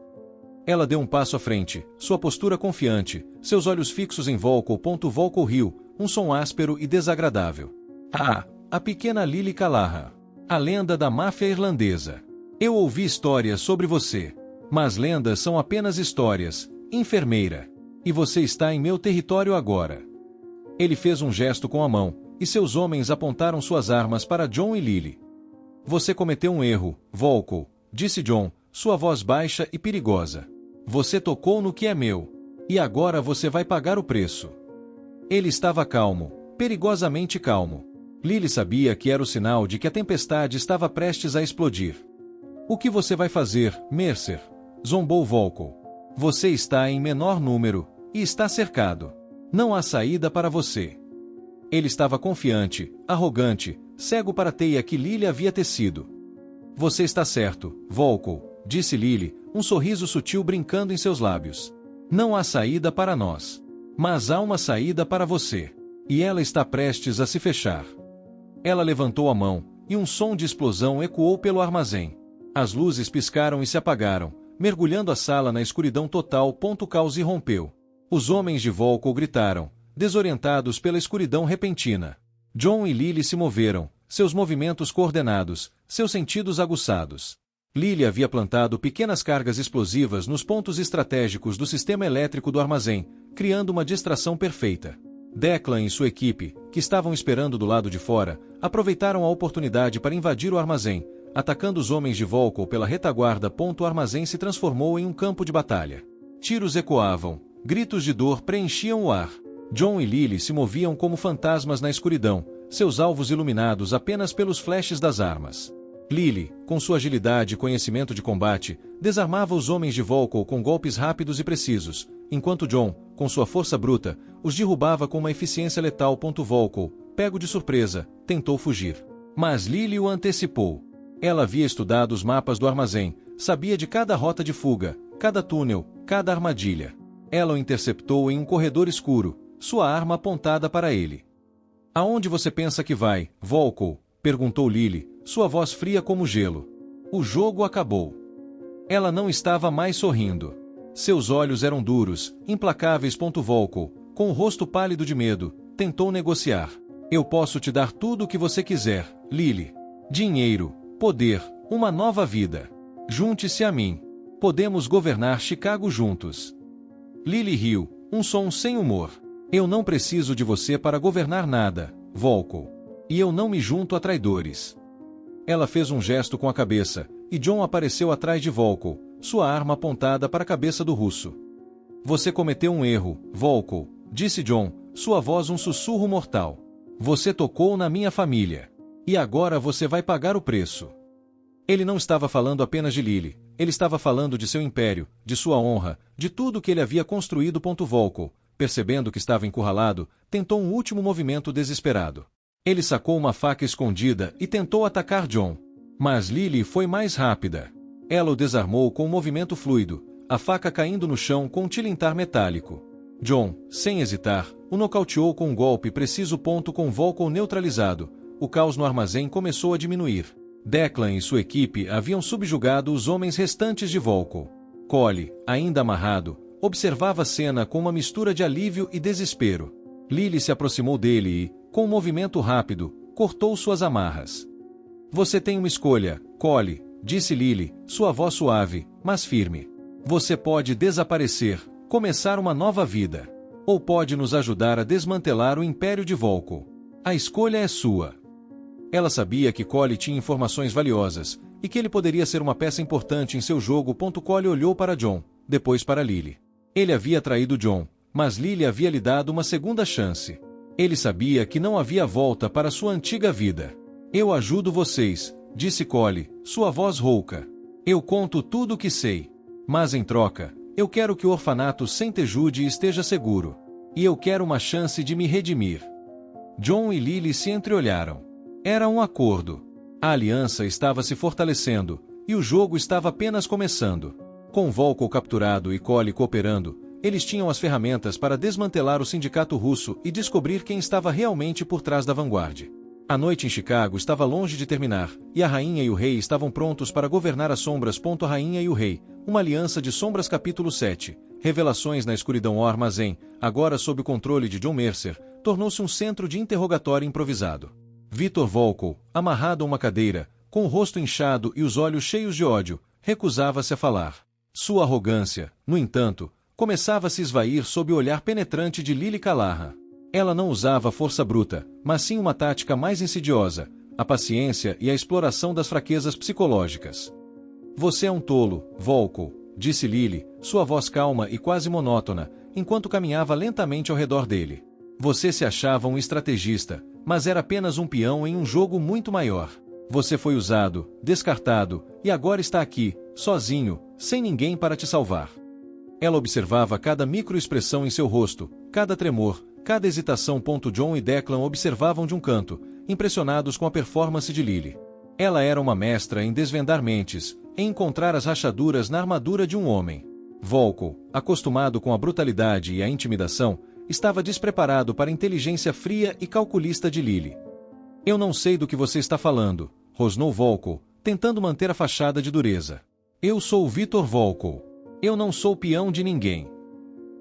Ela deu um passo à frente, sua postura confiante, seus olhos fixos em Volko. Volko riu, um som áspero e desagradável. Ah, a pequena Lily Callahan. A lenda da máfia irlandesa. Eu ouvi histórias sobre você. Mas lendas são apenas histórias, enfermeira. E você está em meu território agora. Ele fez um gesto com a mão, e seus homens apontaram suas armas para John e Lily. Você cometeu um erro, Volko, disse John, sua voz baixa e perigosa. Você tocou no que é meu. E agora você vai pagar o preço. Ele estava calmo, perigosamente calmo. Lily sabia que era o sinal de que a tempestade estava prestes a explodir. O que você vai fazer, Mercer? Zombou Volko. Você está em menor número, e está cercado. Não há saída para você. Ele estava confiante, arrogante, cego para a teia que Lily havia tecido. Você está certo, Volko, disse Lily, um sorriso sutil brincando em seus lábios. Não há saída para nós. Mas há uma saída para você. E ela está prestes a se fechar. Ela levantou a mão, e um som de explosão ecoou pelo armazém. As luzes piscaram e se apagaram, mergulhando a sala na escuridão total. O caos irrompeu. Os homens de Volko gritaram, desorientados pela escuridão repentina. John e Lily se moveram, seus movimentos coordenados, seus sentidos aguçados. Lily havia plantado pequenas cargas explosivas nos pontos estratégicos do sistema elétrico do armazém, criando uma distração perfeita. Declan e sua equipe, que estavam esperando do lado de fora, aproveitaram a oportunidade para invadir o armazém, atacando os homens de Volko pela retaguarda. O armazém se transformou em um campo de batalha. Tiros ecoavam, gritos de dor preenchiam o ar. John e Lily se moviam como fantasmas na escuridão, seus alvos iluminados apenas pelos flashes das armas. Lily, com sua agilidade e conhecimento de combate, desarmava os homens de Volko com golpes rápidos e precisos, enquanto John, com sua força bruta, os derrubava com uma eficiência letal. Volko, pego de surpresa, tentou fugir. Mas Lily o antecipou. Ela havia estudado os mapas do armazém, sabia de cada rota de fuga, cada túnel, cada armadilha. Ela o interceptou em um corredor escuro, sua arma apontada para ele. Aonde você pensa que vai, Volko? Perguntou Lily, sua voz fria como gelo. O jogo acabou. Ela não estava mais sorrindo. Seus olhos eram duros, implacáveis. Volko, com o rosto pálido de medo, tentou negociar. Eu posso te dar tudo o que você quiser, Lily. Dinheiro, poder, uma nova vida. Junte-se a mim. Podemos governar Chicago juntos. Lily riu, um som sem humor. Eu não preciso de você para governar nada, Volko. E eu não me junto a traidores. Ela fez um gesto com a cabeça, e John apareceu atrás de Volko, sua arma apontada para a cabeça do russo. Você cometeu um erro, Volko, disse John, sua voz um sussurro mortal. Você tocou na minha família. E agora você vai pagar o preço. Ele não estava falando apenas de Lily, ele estava falando de seu império, de sua honra, de tudo que ele havia construído. Volko, percebendo que estava encurralado, tentou um último movimento desesperado. Ele sacou uma faca escondida e tentou atacar John. Mas Lily foi mais rápida. Ela o desarmou com um movimento fluido, a faca caindo no chão com um tilintar metálico. John, sem hesitar, o nocauteou com um golpe preciso. Com Volko neutralizado, o caos no armazém começou a diminuir. Declan e sua equipe haviam subjugado os homens restantes de Volko. Cole, ainda amarrado, observava a cena com uma mistura de alívio e desespero. Lily se aproximou dele e, com um movimento rápido, cortou suas amarras. Você tem uma escolha, Cole, disse Lily, sua voz suave, mas firme. Você pode desaparecer, começar uma nova vida. Ou pode nos ajudar a desmantelar o Império de Volko. A escolha é sua. Ela sabia que Cole tinha informações valiosas, e que ele poderia ser uma peça importante em seu jogo. Cole olhou para John, depois para Lily. Ele havia traído John, mas Lily havia lhe dado uma segunda chance. Ele sabia que não havia volta para sua antiga vida. Eu ajudo vocês, disse Cole, sua voz rouca. Eu conto tudo o que sei. Mas em troca, eu quero que o orfanato Saint Jude esteja seguro. E eu quero uma chance de me redimir. John e Lily se entreolharam. Era um acordo. A aliança estava se fortalecendo, e o jogo estava apenas começando. Com Volko capturado e Cole cooperando, eles tinham as ferramentas para desmantelar o sindicato russo e descobrir quem estava realmente por trás da vanguarda. A noite em Chicago estava longe de terminar, e a rainha e o rei estavam prontos para governar as sombras. A rainha e o rei, uma aliança de sombras. Capítulo 7. Revelações na escuridão. O armazém, agora sob o controle de John Mercer, tornou-se um centro de interrogatório improvisado. Victor Volko, amarrado a uma cadeira, com o rosto inchado e os olhos cheios de ódio, recusava-se a falar. Sua arrogância, no entanto, começava a se esvair sob o olhar penetrante de Lily Callahan. Ela não usava força bruta, mas sim uma tática mais insidiosa, a paciência e a exploração das fraquezas psicológicas. Você é um tolo, Volko, disse Lily, sua voz calma e quase monótona, enquanto caminhava lentamente ao redor dele. Você se achava um estrategista, mas era apenas um peão em um jogo muito maior. Você foi usado, descartado, e agora está aqui, sozinho, sem ninguém para te salvar. Ela observava cada microexpressão em seu rosto, cada tremor, cada hesitação. John e Declan observavam de um canto, impressionados com a performance de Lily. Ela era uma mestra em desvendar mentes, em encontrar as rachaduras na armadura de um homem. Volko, acostumado com a brutalidade e a intimidação, estava despreparado para a inteligência fria e calculista de Lily. Eu não sei do que você está falando, rosnou Volko, tentando manter a fachada de dureza. Eu sou Victor Volko. Eu não sou peão de ninguém.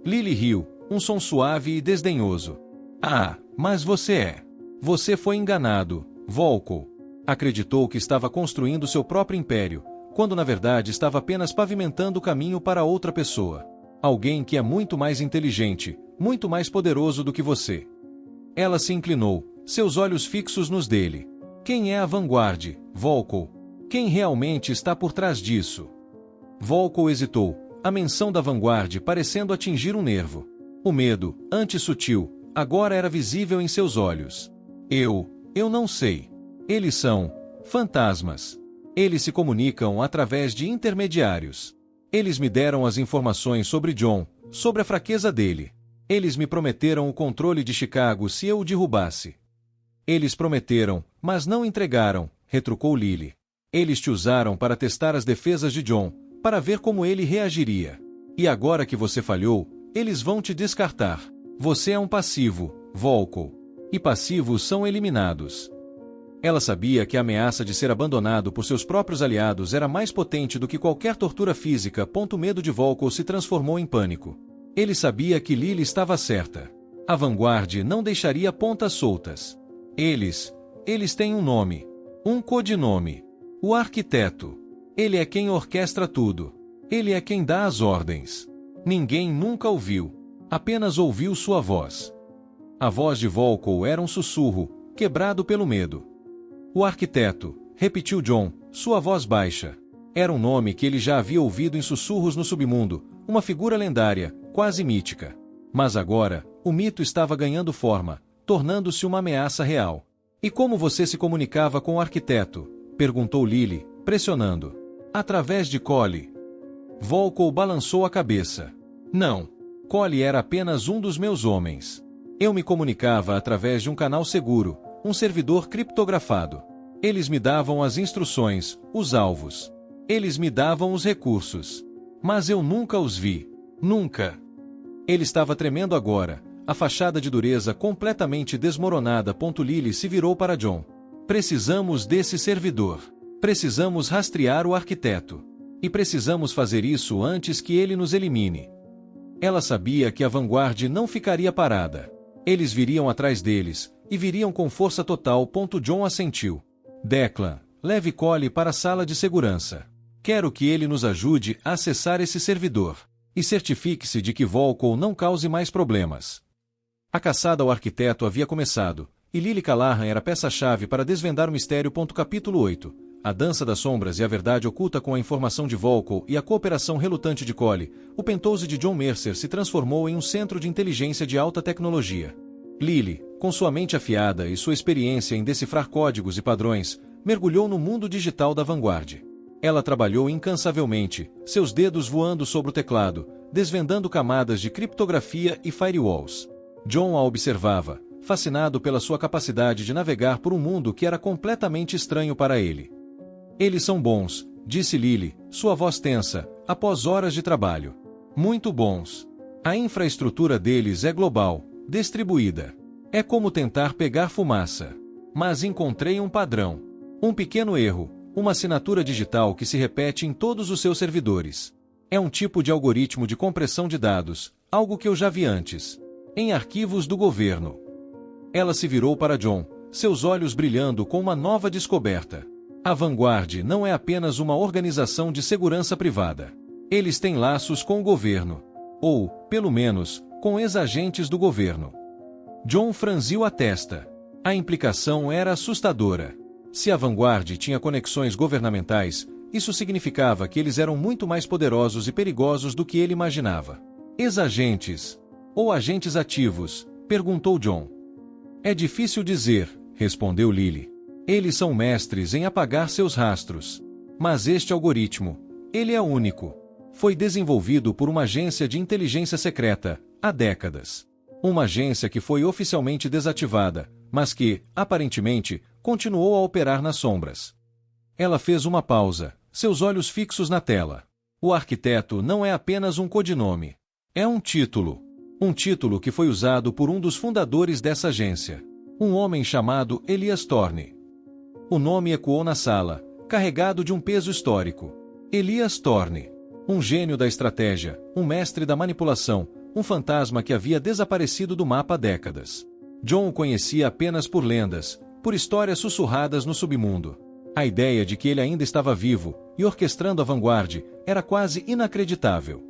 Lily riu, um som suave e desdenhoso. Ah, mas você é. Você foi enganado, Volko. Acreditou que estava construindo seu próprio império, quando na verdade estava apenas pavimentando o caminho para outra pessoa. Alguém que é muito mais inteligente, muito mais poderoso do que você. Ela se inclinou, seus olhos fixos nos dele. Quem é a vanguarda, Volko? Quem realmente está por trás disso? Volko hesitou, a menção da vanguarda parecendo atingir um nervo. O medo, antes sutil, agora era visível em seus olhos. Eu não sei. Eles são fantasmas. Eles se comunicam através de intermediários. Eles me deram as informações sobre John, sobre a fraqueza dele. Eles me prometeram o controle de Chicago se eu o derrubasse. Eles prometeram, mas não entregaram, retrucou Lily. Eles te usaram para testar as defesas de John, para ver como ele reagiria. E agora que você falhou, eles vão te descartar. Você é um passivo, Volko. E passivos são eliminados. Ela sabia que a ameaça de ser abandonado por seus próprios aliados era mais potente do que qualquer tortura física. O medo de Volko se transformou em pânico. Ele sabia que Lily estava certa. A vanguarda não deixaria pontas soltas. Eles têm um nome. Um codinome. O arquiteto. Ele é quem orquestra tudo. Ele é quem dá as ordens. Ninguém nunca ouviu. Apenas ouviu sua voz. A voz de Volko era um sussurro, quebrado pelo medo. O arquiteto, repetiu John, sua voz baixa. Era um nome que ele já havia ouvido em sussurros no submundo, uma figura lendária, quase mítica. Mas agora, o mito estava ganhando forma, tornando-se uma ameaça real. E como você se comunicava com o arquiteto? Perguntou Lily, pressionando. Através de Cole. Volko balançou a cabeça. Não. Cole era apenas um dos meus homens. Eu me comunicava através de um canal seguro, um servidor criptografado. Eles me davam as instruções, os alvos. Eles me davam os recursos. Mas eu nunca os vi. Nunca. Ele estava tremendo agora, a fachada de dureza completamente desmoronada. Lily se virou para John. Precisamos desse servidor. Precisamos rastrear o arquiteto. E precisamos fazer isso antes que ele nos elimine. Ela sabia que a vanguarda não ficaria parada. Eles viriam atrás deles, e viriam com força total. John assentiu. Declan, leve Cole para a sala de segurança. Quero que ele nos ajude a acessar esse servidor. E certifique-se de que Volko não cause mais problemas. A caçada ao arquiteto havia começado, e Lily Callahan era peça-chave para desvendar o mistério. Capítulo 8. A dança das sombras e a verdade oculta. Com a informação de Volko e a cooperação relutante de Cole, o penthouse de John Mercer se transformou em um centro de inteligência de alta tecnologia. Lily, com sua mente afiada e sua experiência em decifrar códigos e padrões, mergulhou no mundo digital da vanguarda. Ela trabalhou incansavelmente, seus dedos voando sobre o teclado, desvendando camadas de criptografia e firewalls. John a observava, fascinado pela sua capacidade de navegar por um mundo que era completamente estranho para ele. Eles são bons, disse Lily, sua voz tensa, após horas de trabalho. Muito bons. A infraestrutura deles é global, distribuída. É como tentar pegar fumaça. Mas encontrei um padrão. Um pequeno erro, uma assinatura digital que se repete em todos os seus servidores. É um tipo de algoritmo de compressão de dados, algo que eu já vi antes. Em arquivos do governo. Ela se virou para John, seus olhos brilhando com uma nova descoberta. A vanguarda não é apenas uma organização de segurança privada. Eles têm laços com o governo. Ou, pelo menos, com ex-agentes do governo. John franziu a testa. A implicação era assustadora. Se a vanguarda tinha conexões governamentais, isso significava que eles eram muito mais poderosos e perigosos do que ele imaginava. Ex-agentes. Ou agentes ativos? Perguntou John. É difícil dizer, respondeu Lily. Eles são mestres em apagar seus rastros. Mas este algoritmo, ele é único. Foi desenvolvido por uma agência de inteligência secreta, há décadas. Uma agência que foi oficialmente desativada, mas que, aparentemente, continuou a operar nas sombras. Ela fez uma pausa, seus olhos fixos na tela. O arquiteto não é apenas um codinome. É um título. Um título que foi usado por um dos fundadores dessa agência. Um homem chamado Elias Thorne. O nome ecoou na sala, carregado de um peso histórico. Elias Thorne. Um gênio da estratégia, um mestre da manipulação, um fantasma que havia desaparecido do mapa há décadas. John o conhecia apenas por lendas, por histórias sussurradas no submundo. A ideia de que ele ainda estava vivo e orquestrando a vanguarda era quase inacreditável.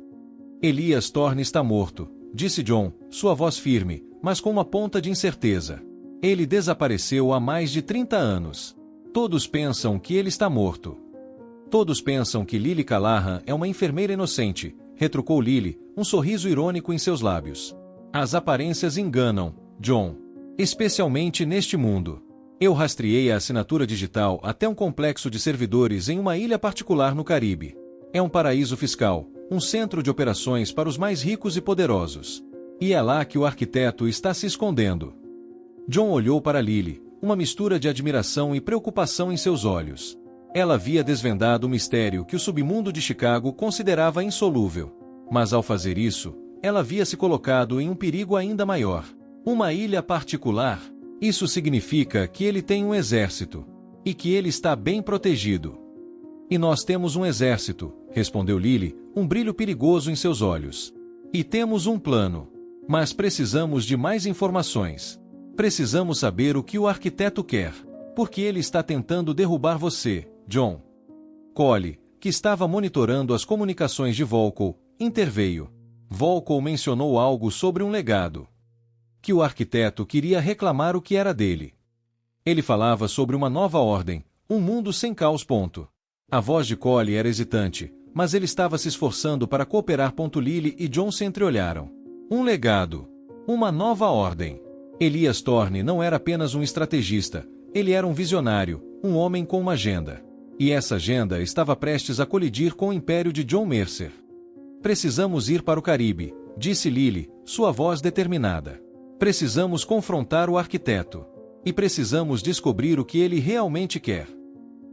Elias Thorne está morto, disse John, sua voz firme, mas com uma ponta de incerteza. Ele desapareceu há mais de 30 anos. Todos pensam que ele está morto. Todos pensam que Lily Callahan é uma enfermeira inocente, retrucou Lily, um sorriso irônico em seus lábios. As aparências enganam, John. Especialmente neste mundo. Eu rastreei a assinatura digital até um complexo de servidores em uma ilha particular no Caribe. É um paraíso fiscal, um centro de operações para os mais ricos e poderosos. E é lá que o arquiteto está se escondendo. John olhou para Lily, uma mistura de admiração e preocupação em seus olhos. Ela havia desvendado o mistério que o submundo de Chicago considerava insolúvel. Mas ao fazer isso, ela havia se colocado em um perigo ainda maior. Uma ilha particular. Isso significa que ele tem um exército. E que ele está bem protegido. E nós temos um exército, respondeu Lily, um brilho perigoso em seus olhos. E temos um plano. Mas precisamos de mais informações. Precisamos saber o que o arquiteto quer. Porque ele está tentando derrubar você, John. Cole, que estava monitorando as comunicações de Volko, interveio. Volko mencionou algo sobre um legado. Que o arquiteto queria reclamar o que era dele. Ele falava sobre uma nova ordem, um mundo sem caos. A voz de Cole era hesitante, mas ele estava se esforçando para cooperar. Lily e John se entreolharam. Um legado. Uma nova ordem. Elias Thorne não era apenas um estrategista, ele era um visionário, um homem com uma agenda. E essa agenda estava prestes a colidir com o império de John Mercer. Precisamos ir para o Caribe, disse Lily, sua voz determinada. Precisamos confrontar o arquiteto. E precisamos descobrir o que ele realmente quer.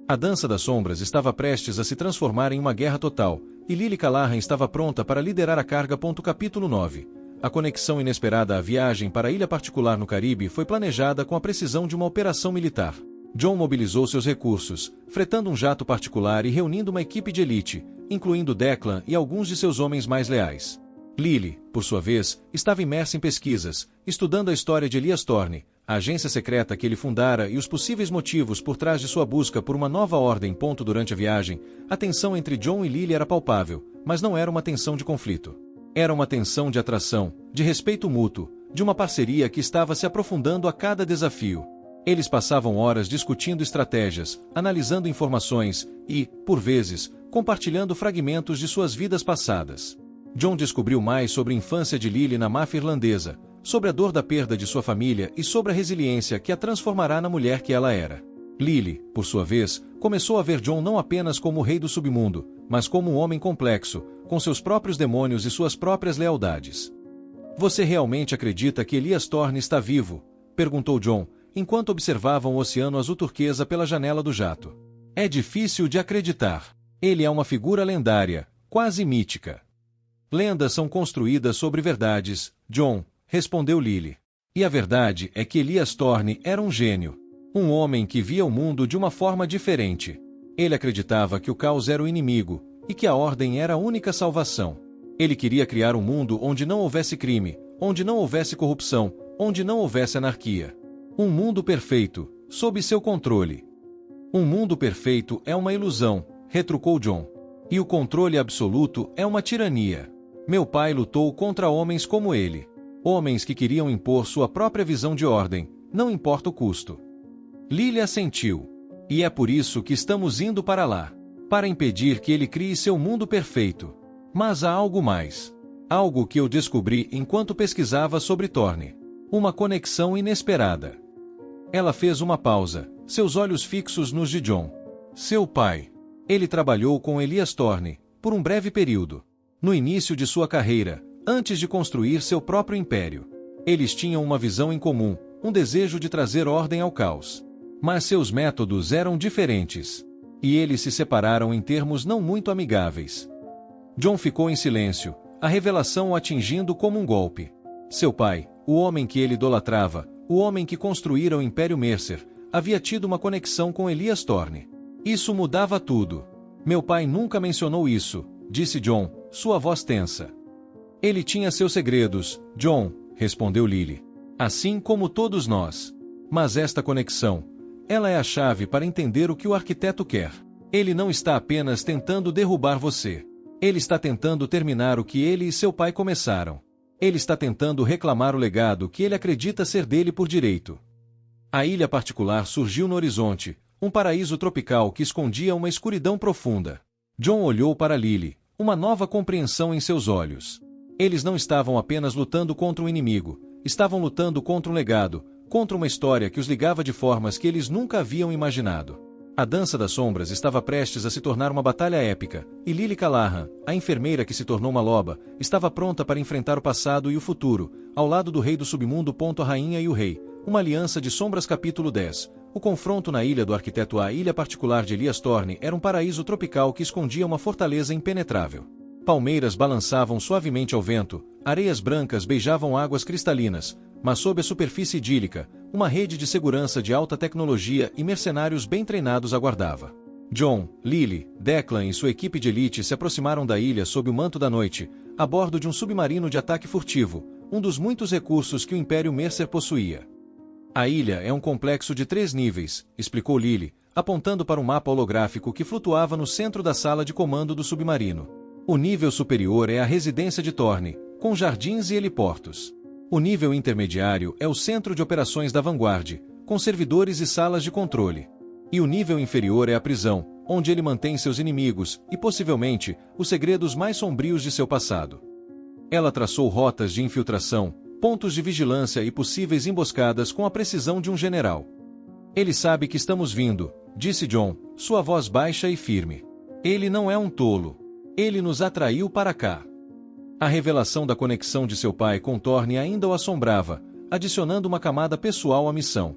A dança das sombras estava prestes a se transformar em uma guerra total, e Lily Callahan estava pronta para liderar a carga. Capítulo 9. A conexão inesperada à viagem para a ilha particular no Caribe foi planejada com a precisão de uma operação militar. John mobilizou seus recursos, fretando um jato particular e reunindo uma equipe de elite, incluindo Declan e alguns de seus homens mais leais. Lily, por sua vez, estava imersa em pesquisas, estudando a história de Elias Thorne, a agência secreta que ele fundara e os possíveis motivos por trás de sua busca por uma nova ordem. Durante a viagem, a tensão entre John e Lily era palpável, mas não era uma tensão de conflito. Era uma tensão de atração, de respeito mútuo, de uma parceria que estava se aprofundando a cada desafio. Eles passavam horas discutindo estratégias, analisando informações e, por vezes, compartilhando fragmentos de suas vidas passadas. John descobriu mais sobre a infância de Lily na máfia irlandesa, sobre a dor da perda de sua família e sobre a resiliência que a transformará na mulher que ela era. Lily, por sua vez, começou a ver John não apenas como o rei do submundo, mas como um homem complexo, com seus próprios demônios e suas próprias lealdades. Você realmente acredita que Elias Thorne está vivo? Perguntou John, enquanto observavam o oceano azul turquesa pela janela do jato. É difícil de acreditar. Ele é uma figura lendária, quase mítica. Lendas são construídas sobre verdades, John, respondeu Lily. E a verdade é que Elias Thorne era um gênio. Um homem que via o mundo de uma forma diferente. Ele acreditava que o caos era o inimigo, e que a ordem era a única salvação. Ele queria criar um mundo onde não houvesse crime, onde não houvesse corrupção, onde não houvesse anarquia. Um mundo perfeito, sob seu controle. Um mundo perfeito é uma ilusão, retrucou John. E o controle absoluto é uma tirania. Meu pai lutou contra homens como ele. Homens que queriam impor sua própria visão de ordem, não importa o custo. Lily assentiu. E é por isso que estamos indo para lá. Para impedir que ele crie seu mundo perfeito. Mas há algo mais. Algo que eu descobri enquanto pesquisava sobre Thorne. Uma conexão inesperada. Ela fez uma pausa, seus olhos fixos nos de John. Seu pai. Ele trabalhou com Elias Thorne, por um breve período. No início de sua carreira, antes de construir seu próprio império. Eles tinham uma visão em comum, um desejo de trazer ordem ao caos. Mas seus métodos eram diferentes. E eles se separaram em termos não muito amigáveis. John ficou em silêncio, a revelação o atingindo como um golpe. Seu pai, o homem que ele idolatrava, o homem que construíra o Império Mercer, havia tido uma conexão com Elias Thorne. Isso mudava tudo. Meu pai nunca mencionou isso, disse John, sua voz tensa. Ele tinha seus segredos, John, respondeu Lily. Assim como todos nós. Mas esta conexão, ela é a chave para entender o que o arquiteto quer. Ele não está apenas tentando derrubar você. Ele está tentando terminar o que ele e seu pai começaram. Ele está tentando reclamar o legado que ele acredita ser dele por direito. A ilha particular surgiu no horizonte, um paraíso tropical que escondia uma escuridão profunda. John olhou para Lily, uma nova compreensão em seus olhos. Eles não estavam apenas lutando contra um inimigo, estavam lutando contra um legado, contra uma história que os ligava de formas que eles nunca haviam imaginado. A Dança das Sombras estava prestes a se tornar uma batalha épica, e Lily Callahan, a enfermeira que se tornou uma loba, estava pronta para enfrentar o passado e o futuro, ao lado do Rei do Submundo. A Rainha e o Rei, uma aliança de sombras. Capítulo 10. O confronto na ilha do arquiteto. A ilha particular de Elias Thorne era um paraíso tropical que escondia uma fortaleza impenetrável. Palmeiras balançavam suavemente ao vento, areias brancas beijavam águas cristalinas, mas sob a superfície idílica, uma rede de segurança de alta tecnologia e mercenários bem treinados aguardava. John, Lily, Declan e sua equipe de elite se aproximaram da ilha sob o manto da noite, a bordo de um submarino de ataque furtivo, um dos muitos recursos que o Império Mercer possuía. A ilha é um complexo de 3 níveis, explicou Lily, apontando para um mapa holográfico que flutuava no centro da sala de comando do submarino. O nível superior é a residência de Thorne, com jardins e heliportos. O nível intermediário é o centro de operações da Vanguard, com servidores e salas de controle. E o nível inferior é a prisão, onde ele mantém seus inimigos e, possivelmente, os segredos mais sombrios de seu passado. Ela traçou rotas de infiltração, pontos de vigilância e possíveis emboscadas com a precisão de um general. Ele sabe que estamos vindo, disse John, sua voz baixa e firme. Ele não é um tolo. Ele nos atraiu para cá. A revelação da conexão de seu pai com Thorne ainda o assombrava, adicionando uma camada pessoal à missão.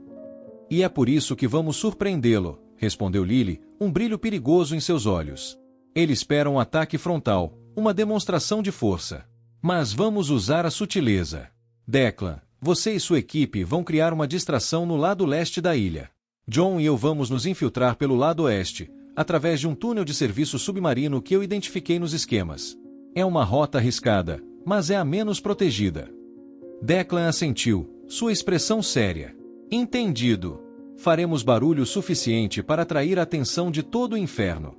E é por isso que vamos surpreendê-lo, respondeu Lily, um brilho perigoso em seus olhos. Ele espera um ataque frontal, uma demonstração de força. Mas vamos usar a sutileza. Declan, você e sua equipe vão criar uma distração no lado leste da ilha. John e eu vamos nos infiltrar pelo lado oeste, através de um túnel de serviço submarino que eu identifiquei nos esquemas. É uma rota arriscada, mas é a menos protegida. Declan assentiu, sua expressão séria. Entendido. Faremos barulho suficiente para atrair a atenção de todo o inferno.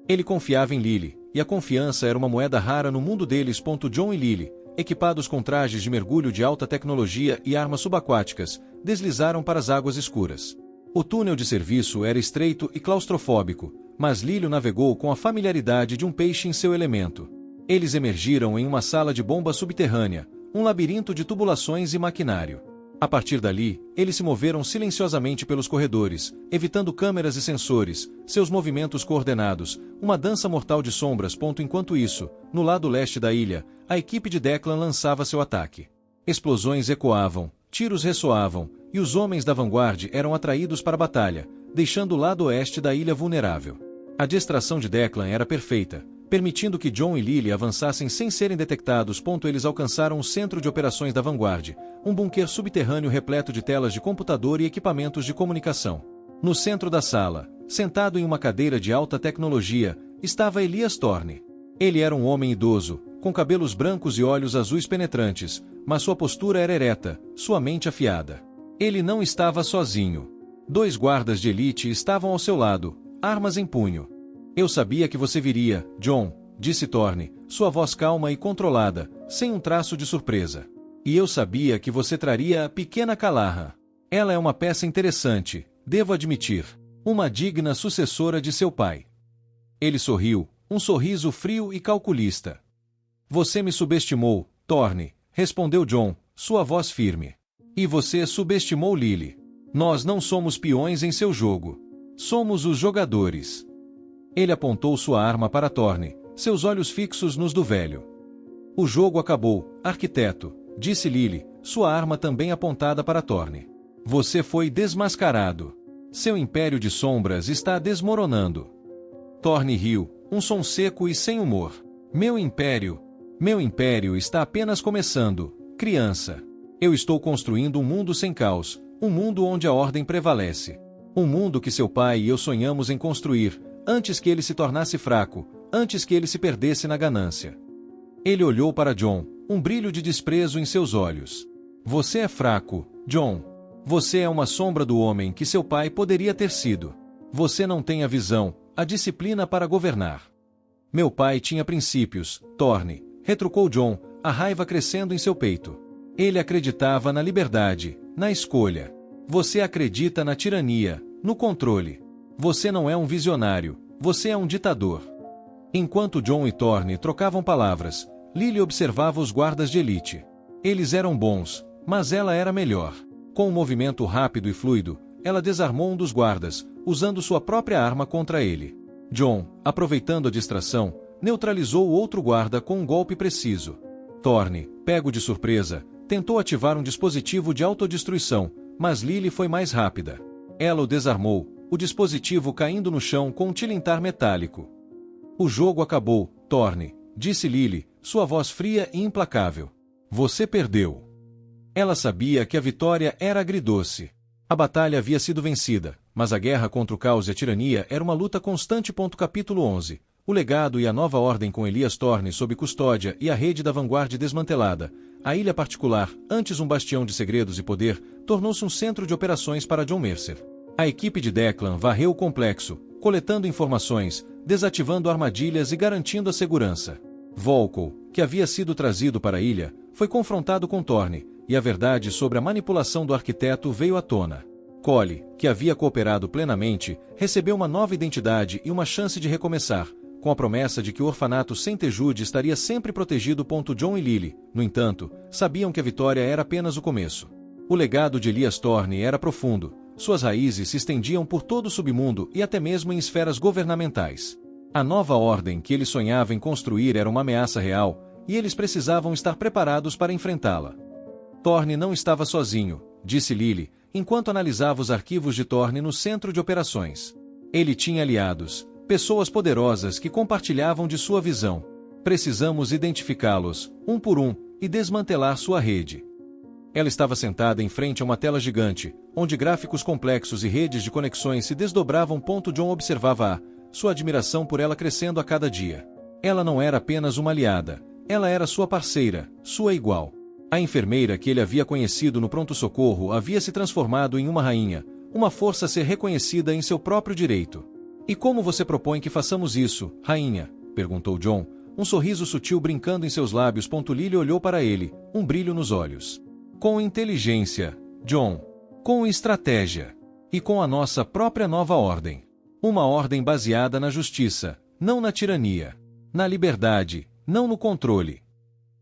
Ele confiava em Lily, e a confiança era uma moeda rara no mundo deles. John e Lily, equipados com trajes de mergulho de alta tecnologia e armas subaquáticas, deslizaram para as águas escuras. O túnel de serviço era estreito e claustrofóbico, mas Lily navegou com a familiaridade de um peixe em seu elemento. Eles emergiram em uma sala de bomba subterrânea, um labirinto de tubulações e maquinário. A partir dali, eles se moveram silenciosamente pelos corredores, evitando câmeras e sensores, seus movimentos coordenados, uma dança mortal de sombras. Enquanto isso, no lado leste da ilha, a equipe de Declan lançava seu ataque. Explosões ecoavam, tiros ressoavam, e os homens da Vanguard eram atraídos para a batalha, deixando o lado oeste da ilha vulnerável. A distração de Declan era perfeita, permitindo que John e Lily avançassem sem serem detectados. Eles alcançaram o centro de operações da Vanguard, um bunker subterrâneo repleto de telas de computador e equipamentos de comunicação. No centro da sala, sentado em uma cadeira de alta tecnologia, estava Elias Thorne. Ele era um homem idoso, com cabelos brancos e olhos azuis penetrantes, mas sua postura era ereta, sua mente afiada. Ele não estava sozinho. 2 guardas de elite estavam ao seu lado, armas em punho. Eu sabia que você viria, John, disse Thorne, sua voz calma e controlada, sem um traço de surpresa. E eu sabia que você traria a pequena Callahan. Ela é uma peça interessante, devo admitir. Uma digna sucessora de seu pai. Ele sorriu, um sorriso frio e calculista. Você me subestimou, Thorne, respondeu John, sua voz firme. E você subestimou Lily. Nós não somos peões em seu jogo. Somos os jogadores. Ele apontou sua arma para Thorne, seus olhos fixos nos do velho. O jogo acabou, arquiteto, disse Lily, sua arma também apontada para Thorne. Você foi desmascarado. Seu império de sombras está desmoronando. Thorne riu, um som seco e sem humor. Meu império está apenas começando, criança. Eu estou construindo um mundo sem caos, um mundo onde a ordem prevalece. Um mundo que seu pai e eu sonhamos em construir, antes que ele se tornasse fraco, antes que ele se perdesse na ganância. Ele olhou para Jon, um brilho de desprezo em seus olhos. Você é fraco, Jon. Você é uma sombra do homem que seu pai poderia ter sido. Você não tem a visão, a disciplina para governar. Meu pai tinha princípios, Thorne, retrucou Jon, a raiva crescendo em seu peito. Ele acreditava na liberdade, na escolha. Você acredita na tirania, no controle. Você não é um visionário, você é um ditador. Enquanto Jon e Thorne trocavam palavras, Lily observava os guardas de elite. Eles eram bons, mas ela era melhor. Com um movimento rápido e fluido, ela desarmou um dos guardas, usando sua própria arma contra ele. Jon, aproveitando a distração, neutralizou o outro guarda com um golpe preciso. Thorne, pego de surpresa, tentou ativar um dispositivo de autodestruição, mas Lily foi mais rápida. Ela o desarmou, o dispositivo caindo no chão com um tilintar metálico. O jogo acabou, Thorne, disse Lily, sua voz fria e implacável. Você perdeu. Ela sabia que a vitória era agridoce. A batalha havia sido vencida, mas a guerra contra o caos e a tirania era uma luta constante. Capítulo 11. O legado e a nova ordem com Elias Thorne sob custódia e a rede da vanguarda desmantelada. A ilha particular, antes um bastião de segredos e poder, tornou-se um centro de operações para Jon Mercer. A equipe de Declan varreu o complexo, coletando informações, desativando armadilhas e garantindo a segurança. Volko, que havia sido trazido para a ilha, foi confrontado com Thorne, e a verdade sobre a manipulação do arquiteto veio à tona. Cole, que havia cooperado plenamente, recebeu uma nova identidade e uma chance de recomeçar, com a promessa de que o orfanato Saint-Jude estaria sempre protegido. Jon e Lily, no entanto, sabiam que a vitória era apenas o começo. O legado de Elias Thorne era profundo, suas raízes se estendiam por todo o submundo e até mesmo em esferas governamentais. A nova ordem que ele sonhava em construir era uma ameaça real, e eles precisavam estar preparados para enfrentá-la. Thorne não estava sozinho, disse Lily, enquanto analisava os arquivos de Thorne no centro de operações. Ele tinha aliados, pessoas poderosas que compartilhavam de sua visão. Precisamos identificá-los, um por um, e desmantelar sua rede. Ela estava sentada em frente a uma tela gigante, onde gráficos complexos e redes de conexões se desdobravam. Jon observava sua admiração por ela crescendo a cada dia. Ela não era apenas uma aliada, ela era sua parceira, sua igual. A enfermeira que ele havia conhecido no pronto-socorro havia se transformado em uma rainha, uma força a ser reconhecida em seu próprio direito. E como você propõe que façamos isso, rainha? Perguntou Jon, um sorriso sutil brincando em seus lábios. Lily olhou para ele, um brilho nos olhos. Com inteligência, Jon. Com estratégia. E com a nossa própria nova ordem. Uma ordem baseada na justiça, não na tirania. Na liberdade, não no controle.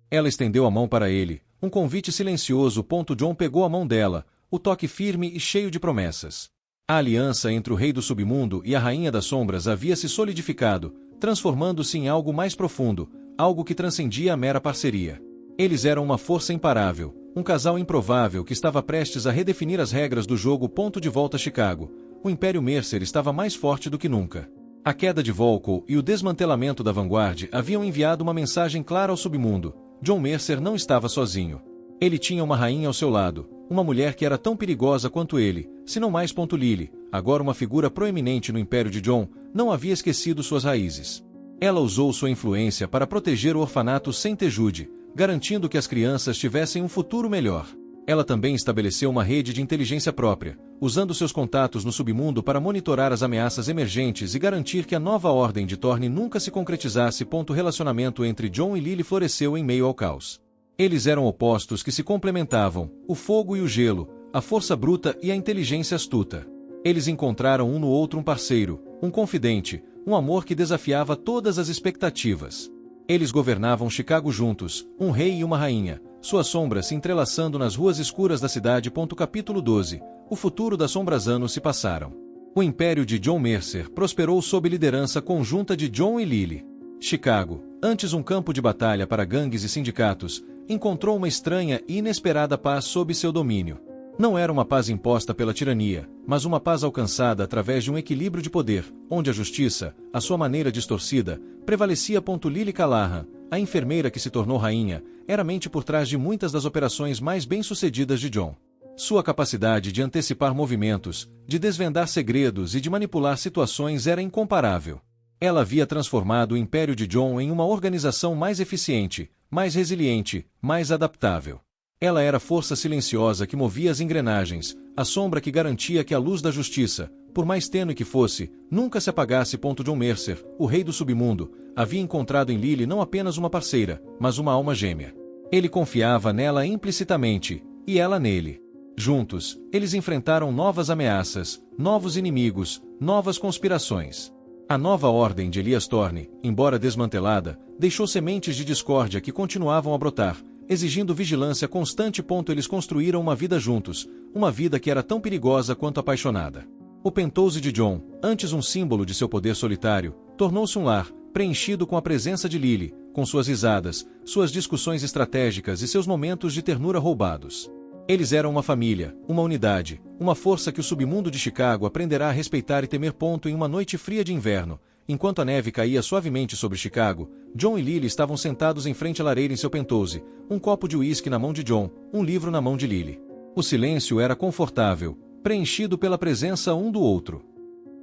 Ela estendeu a mão para ele, um convite silencioso. Jon pegou a mão dela, o toque firme e cheio de promessas. A aliança entre o rei do submundo e a rainha das sombras havia se solidificado, transformando-se em algo mais profundo, algo que transcendia a mera parceria. Eles eram uma força imparável, um casal improvável que estava prestes a redefinir as regras do jogo. De volta a Chicago, o Império Mercer estava mais forte do que nunca. A queda de Volko e o desmantelamento da Vanguard haviam enviado uma mensagem clara ao submundo. Jon Mercer não estava sozinho. Ele tinha uma rainha ao seu lado, uma mulher que era tão perigosa quanto ele, se não mais. Lily, agora uma figura proeminente no Império de Jon, não havia esquecido suas raízes. Ela usou sua influência para proteger o orfanato Saint-Jude, garantindo que as crianças tivessem um futuro melhor. Ela também estabeleceu uma rede de inteligência própria, usando seus contatos no submundo para monitorar as ameaças emergentes e garantir que a nova ordem de Thorne nunca se concretizasse. O relacionamento entre Jon e Lily floresceu em meio ao caos. Eles eram opostos que se complementavam, o fogo e o gelo, a força bruta e a inteligência astuta. Eles encontraram um no outro um parceiro, um confidente, um amor que desafiava todas as expectativas. Eles governavam Chicago juntos, um rei e uma rainha, suas sombras se entrelaçando nas ruas escuras da cidade. Capítulo 12. O futuro das sombras. Anos se passaram. O império de John Mercer prosperou sob liderança conjunta de John e Lily. Chicago, antes um campo de batalha para gangues e sindicatos, encontrou uma estranha e inesperada paz sob seu domínio. Não era uma paz imposta pela tirania, mas uma paz alcançada através de um equilíbrio de poder, onde a justiça, à sua maneira distorcida, prevalecia. Lily Callahan, a enfermeira que se tornou rainha, era a mente por trás de muitas das operações mais bem-sucedidas de John. Sua capacidade de antecipar movimentos, de desvendar segredos e de manipular situações era incomparável. Ela havia transformado o império de John em uma organização mais eficiente, mais resiliente, mais adaptável. Ela era a força silenciosa que movia as engrenagens, a sombra que garantia que a luz da justiça, por mais tênue que fosse, nunca se apagasse. John Mercer, o rei do submundo, havia encontrado em Lily não apenas uma parceira, mas uma alma gêmea. Ele confiava nela implicitamente, e ela nele. Juntos, eles enfrentaram novas ameaças, novos inimigos, novas conspirações. A nova ordem de Elias Thorne, embora desmantelada, deixou sementes de discórdia que continuavam a brotar, exigindo vigilância constante. Eles construíram uma vida juntos, uma vida que era tão perigosa quanto apaixonada. O penthouse de John, antes um símbolo de seu poder solitário, tornou-se um lar, preenchido com a presença de Lily, com suas risadas, suas discussões estratégicas e seus momentos de ternura roubados. Eles eram uma família, uma unidade, uma força que o submundo de Chicago aprenderá a respeitar e temer. Em uma noite fria de inverno, enquanto a neve caía suavemente sobre Chicago, John e Lily estavam sentados em frente à lareira em seu penthouse, um copo de uísque na mão de John, um livro na mão de Lily. O silêncio era confortável, preenchido pela presença um do outro.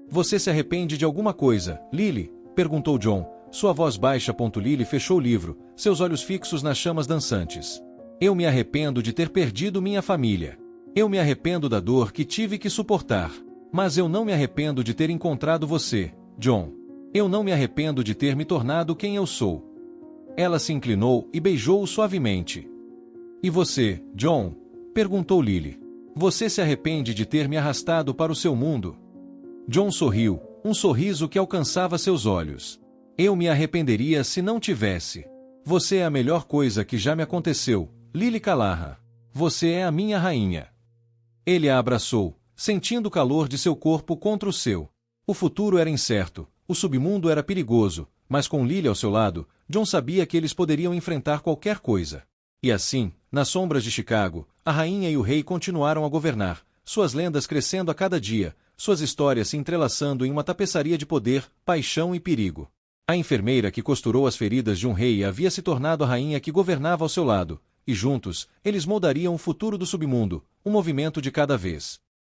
Você se arrepende de alguma coisa, Lily? Perguntou John, sua voz baixa. Lily fechou o livro, seus olhos fixos nas chamas dançantes. Eu me arrependo de ter perdido minha família. Eu me arrependo da dor que tive que suportar. Mas eu não me arrependo de ter encontrado você, John. Eu não me arrependo de ter me tornado quem eu sou. Ela se inclinou e beijou-o suavemente. E você, John? Perguntou Lily. Você se arrepende de ter me arrastado para o seu mundo? John sorriu, um sorriso que alcançava seus olhos. Eu me arrependeria se não tivesse. Você é a melhor coisa que já me aconteceu, Lily Callahan. Você é a minha rainha. Ele a abraçou, sentindo o calor de seu corpo contra o seu. O futuro era incerto, o submundo era perigoso, mas com Lily ao seu lado, John sabia que eles poderiam enfrentar qualquer coisa. E assim, nas sombras de Chicago, a rainha e o rei continuaram a governar, suas lendas crescendo a cada dia, suas histórias se entrelaçando em uma tapeçaria de poder, paixão e perigo. A enfermeira que costurou as feridas de um rei havia se tornado a rainha que governava ao seu lado, e juntos, eles moldariam o futuro do submundo, um movimento de cada vez.